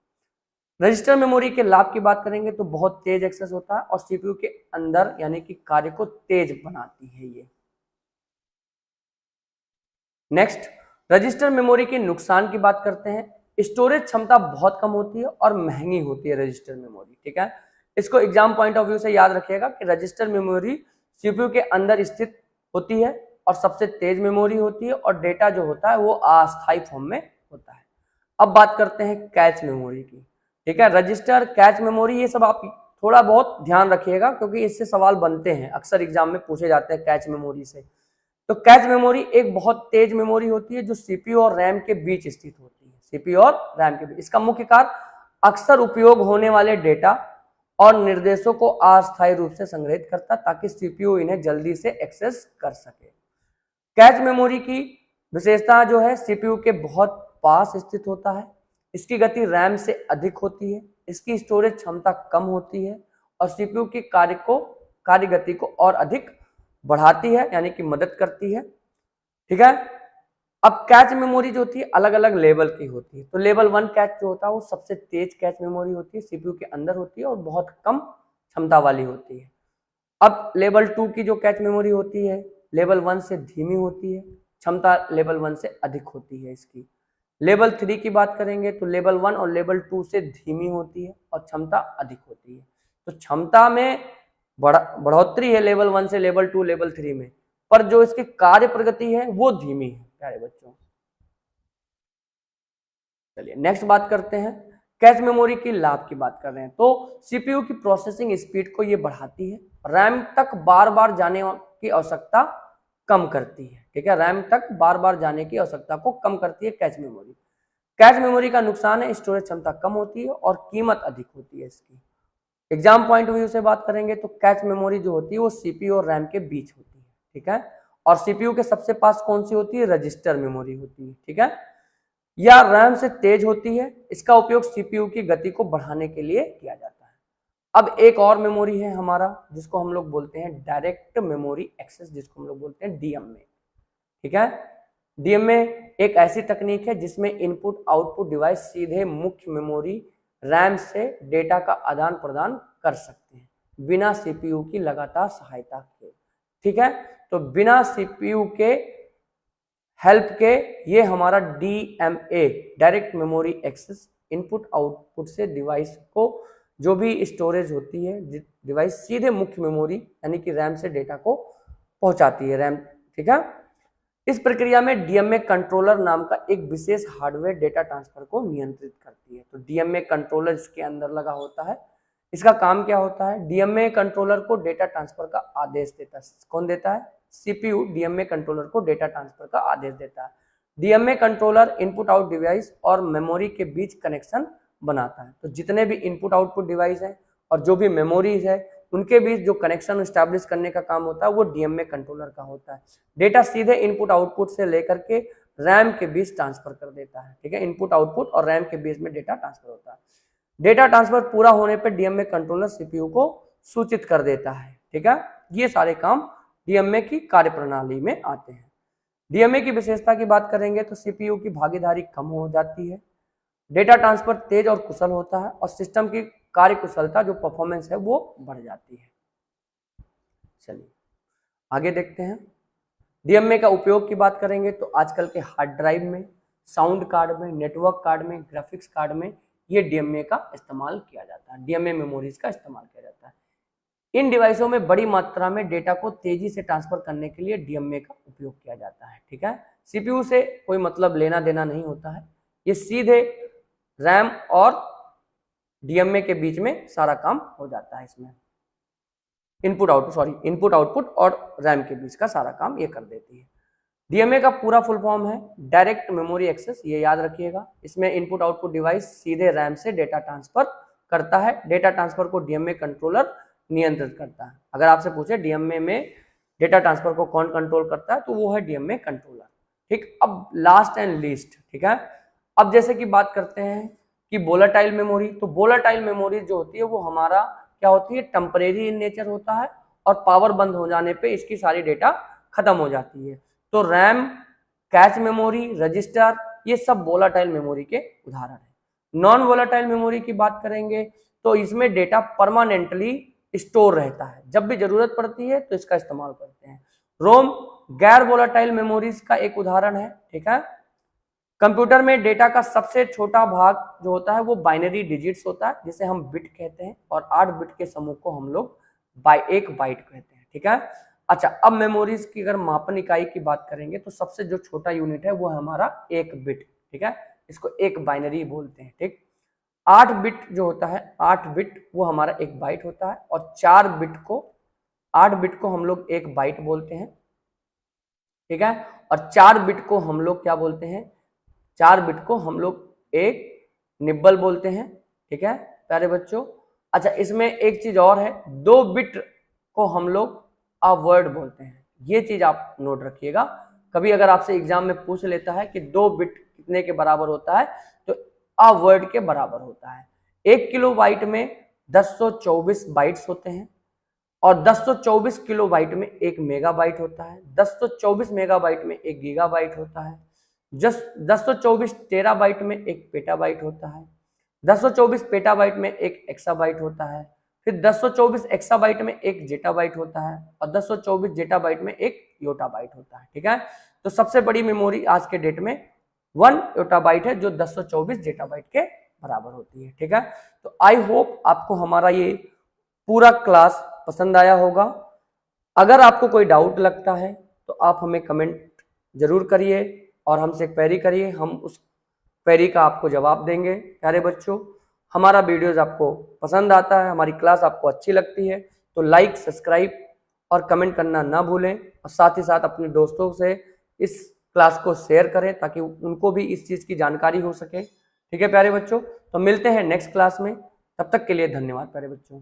रजिस्टर मेमोरी के लाभ की बात करेंगे तो बहुत तेज एक्सेस होता है और सीपीयू के अंदर यानी कि कार्य को तेज बनाती है ये। नेक्स्ट, रजिस्टर मेमोरी के नुकसान की बात करते हैं। स्टोरेज क्षमता बहुत कम होती है और महंगी होती है रजिस्टर मेमोरी। ठीक है, इसको एग्जाम पॉइंट ऑफ व्यू से याद रखिएगा कि रजिस्टर मेमोरी सीपीयू के अंदर स्थित होती है और सबसे तेज मेमोरी होती है और डेटा जो होता है वो अस्थायी फॉर्म में होता है। अब बात करते हैं कैच मेमोरी की। ठीक है, रजिस्टर, कैच मेमोरी, ये सब आप थोड़ा बहुत ध्यान रखिएगा क्योंकि इससे सवाल बनते हैं, अक्सर एग्जाम में पूछे जाते हैं कैच मेमोरी से। तो कैच मेमोरी एक बहुत तेज मेमोरी होती है जो सीपीयू और रैम के बीच स्थित होती है। सीपीयू और रैम के बीच। इसका मुख्य कार्य अक्सर उपयोग होने वाले डेटा और निर्देशों को अस्थायी रूप से संग्रहित करता ताकि सीपीयू इन्हें जल्दी से एक्सेस कर सके। कैच मेमोरी की विशेषता जो है, सीपीयू के बहुत पास स्थित होता है, इसकी गति रैम से अधिक होती है, इसकी स्टोरेज क्षमता कम होती है और सीपीयू की कार्य गति को और अधिक बढ़ाती है यानी कि मदद करती है। ठीक है, अब कैच मेमोरी जो होती है अलग अलग लेवल की होती है। तो लेवल 1 कैच जो होता है वो सबसे तेज कैच मेमोरी होती है, सीपीयू के अंदर होती है और बहुत कम क्षमता वाली होती है। अब लेवल 2 की जो कैच मेमोरी होती है लेवल 1 से धीमी होती है, क्षमता लेवल 1 से अधिक होती है इसकी। लेवल 3 की बात करेंगे तो लेवल 1 और लेवल 2 से धीमी होती है और क्षमता अधिक होती है। तो क्षमता में बढ़ोतरी है लेवल 1 से लेवल 2 लेवल 3 में, पर जो इसकी कार्य प्रगति है वो धीमी है प्यारे बच्चों। चलिए नेक्स्ट बात करते हैं, कैच मेमोरी की लाभ की बात कर रहे हैं। तो सीपीयू की प्रोसेसिंग स्पीड को ये बढ़ाती है, रैम तक बार बार जाने की आवश्यकता कम करती है। ठीक है, रैम तक बार बार जाने की आवश्यकता को कम करती है कैच मेमोरी। कैच मेमोरी का नुकसान है स्टोरेज क्षमता कम होती है और कीमत अधिक होती है इसकी। एग्जाम पॉइंट ऑफ व्यू से बात करेंगे तो कैच मेमोरी जो होती है वो सीपीयू और रैम के बीच होती है। ठीक है, और सीपीयू के सबसे पास कौन सी होती है, रजिस्टर मेमोरी होती है। ठीक है, या रैम से तेज होती है, इसका उपयोग सीपीयू की गति को बढ़ाने के लिए किया जाता है। अब एक और मेमोरी है हमारा जिसको हम लोग बोलते हैं डायरेक्ट मेमोरी एक्सेस, जिसको हम लोग बोलते हैं डीएमए। ठीक है, डीएमए एक ऐसी तकनीक है जिसमें इनपुट आउटपुट डिवाइस सीधे मुख्य मेमोरी रैम से डेटा का आदान प्रदान कर सकते हैं बिना सीपीयू की लगातार सहायता के। ठीक है, तो बिना सीपीयू के हेल्प के ये हमारा DMA direct memory access input output से डिवाइस को जो भी स्टोरेज होती है डिवाइस सीधे मुख्य मेमोरी यानी कि रैम से डेटा को पहुंचाती है रैम। ठीक है, इस प्रक्रिया में डीएमए कंट्रोलर नाम का एक विशेष हार्डवेयर डेटा ट्रांसफर को नियंत्रित करती है। तो डीएमए कंट्रोलर इसके अंदर लगा होता है। इसका काम क्या होता है, डीएमए कंट्रोलर को डेटा ट्रांसफर का आदेश देता है। कौन देता है, सीपीयू डीएमए कंट्रोलर को डेटा ट्रांसफर का आदेश देता है। DMA controller input out device और मेमोरी के बीच कनेक्शन बनाता है। तो जितने भी इनपुट आउटपुट डिवाइस है और जो भी मेमोरीज है उनके बीच जो कनेक्शन एस्टैब्लिश करने का काम होता है वो डीएमए कंट्रोलर का होता है। डेटा सीधे इनपुट आउटपुट से लेकर के रैम के बीच ट्रांसफर कर देता है। ठीक है, इनपुट आउटपुट और रैम के बीच में डेटा ट्रांसफर होता है। डेटा ट्रांसफर पूरा होने पर डीएमए कंट्रोलर सीपीयू को सूचित कर देता है। ठीक है, ये सारे काम डीएमए की कार्यप्रणाली में आते हैं। डीएमए की विशेषता की बात करेंगे तो सीपीयू की भागीदारी कम हो जाती है, डेटा ट्रांसफर तेज और कुशल होता है और सिस्टम की कार्य कुशलता जो परफॉर्मेंस है वो बढ़ जाती है। चलिए आगे देखते हैं। डीएमए का उपयोग की बात करेंगे तो आजकल के हार्ड ड्राइव में, साउंड कार्ड में, नेटवर्क कार्ड में, ग्राफिक्स कार्ड में ये डीएमए का इस्तेमाल किया जाता है, डीएमए मेमोरीज का इस्तेमाल किया जाता है। इन डिवाइसों में बड़ी मात्रा में डेटा को तेजी से ट्रांसफर करने के लिए डीएमए का उपयोग किया जाता है। ठीक है, सीपीयू से कोई मतलब लेना देना नहीं होता है, ये सीधे रैम और डीएमए के बीच में सारा काम हो जाता है। इसमें इनपुट आउटपुट और रैम के बीच का सारा काम ये कर देती है। डीएमए का पूरा फुल फॉर्म है डायरेक्ट मेमोरी एक्सेस, ये याद रखिएगा। इसमें इनपुट आउटपुट डिवाइस सीधे रैम से डेटा ट्रांसफर करता है। डेटा ट्रांसफर को डीएमए कंट्रोलर नियंत्रित करता है। अगर आपसे पूछे डीएमए में डेटा ट्रांसफर को कौन कंट्रोल करता है तो वो है डीएमए कंट्रोलर। ठीक, अब लास्ट एंड लीस्ट, ठीक है, अब जैसे कि बात करते हैं कि वोलेटाइल मेमोरी, तो वोलेटाइल मेमोरी जो होती है वो हमारा क्या होती है, टेम्परेरी इन नेचर होता है और पावर बंद हो जाने पे इसकी सारी डेटा खत्म हो जाती है। तो रैम, कैच मेमोरी, रजिस्टर, ये सब वोलेटाइल मेमोरी के उदाहरण है। नॉन वोलेटाइल मेमोरी की बात करेंगे तो इसमें डेटा परमानेंटली स्टोर रहता है, जब भी जरूरत पड़ती है तो इसका इस्तेमाल करते हैं। रोम गैर वोलेटाइल मेमोरीज का एक उदाहरण है। ठीक है, कंप्यूटर में डेटा का सबसे छोटा भाग जो होता है वो बाइनरी डिजिट्स होता है, जिसे हम बिट कहते हैं, और 8 बिट के समूह को हम लोग एक बाइट कहते हैं। ठीक है, अच्छा, अब मेमोरीज की अगर मापन इकाई की बात करेंगे तो सबसे जो छोटा यूनिट है वो है हमारा 1 बिट। ठीक है, इसको एक बाइनरी बोलते हैं। ठीक, 8 बिट जो होता है, 8 बिट वो हमारा 1 बाइट होता है, और 8 बिट को हम लोग 1 बाइट बोलते हैं। ठीक है, और 4 बिट को हम लोग क्या बोलते हैं, 4 बिट को हम लोग एक निब्बल बोलते हैं। ठीक है प्यारे बच्चों, अच्छा इसमें एक चीज और है, 2 बिट को हम लोग अ वर्ड बोलते हैं। ये चीज आप नोट रखिएगा, कभी अगर आपसे एग्जाम में पूछ लेता है कि 2 बिट कितने के बराबर होता है तो अ वर्ड के बराबर होता है। 1 किलोबाइट में 1024 बाइट्स होते हैं, और 1024 किलोबाइट में 1 मेगाबाइट होता है। 1024 मेगाबाइट में 1 गीगाबाइट होता है। 1024 टेराबाइट में 1 पेटाबाइट होता है। 1024 पेटाबाइट में 1 एक्साबाइट होता है। फिर 1024 एक्साबाइट में 1 जेटाबाइट होता है, और 1024 जेटाबाइट में 1 योटाबाइट होता है। ठीक है, तो सबसे बड़ी मेमोरी आज के डेट में 1 योटाबाइट है, जो 1024 जेटाबाइट के बराबर होती है। ठीक है, तो आई होप आपको हमारा ये पूरा क्लास पसंद आया होगा। अगर आपको कोई डाउट लगता है तो आप हमें कमेंट जरूर करिए और हमसे क्वेरी करिए, हम उस क्वेरी का आपको जवाब देंगे। प्यारे बच्चों, हमारा वीडियोज आपको पसंद आता है, हमारी क्लास आपको अच्छी लगती है तो लाइक, सब्सक्राइब और कमेंट करना ना भूलें, और साथ ही साथ अपने दोस्तों से इस क्लास को शेयर करें ताकि उनको भी इस चीज़ की जानकारी हो सके। ठीक है प्यारे बच्चों, तो मिलते हैं नेक्स्ट क्लास में, तब तक के लिए धन्यवाद प्यारे बच्चों।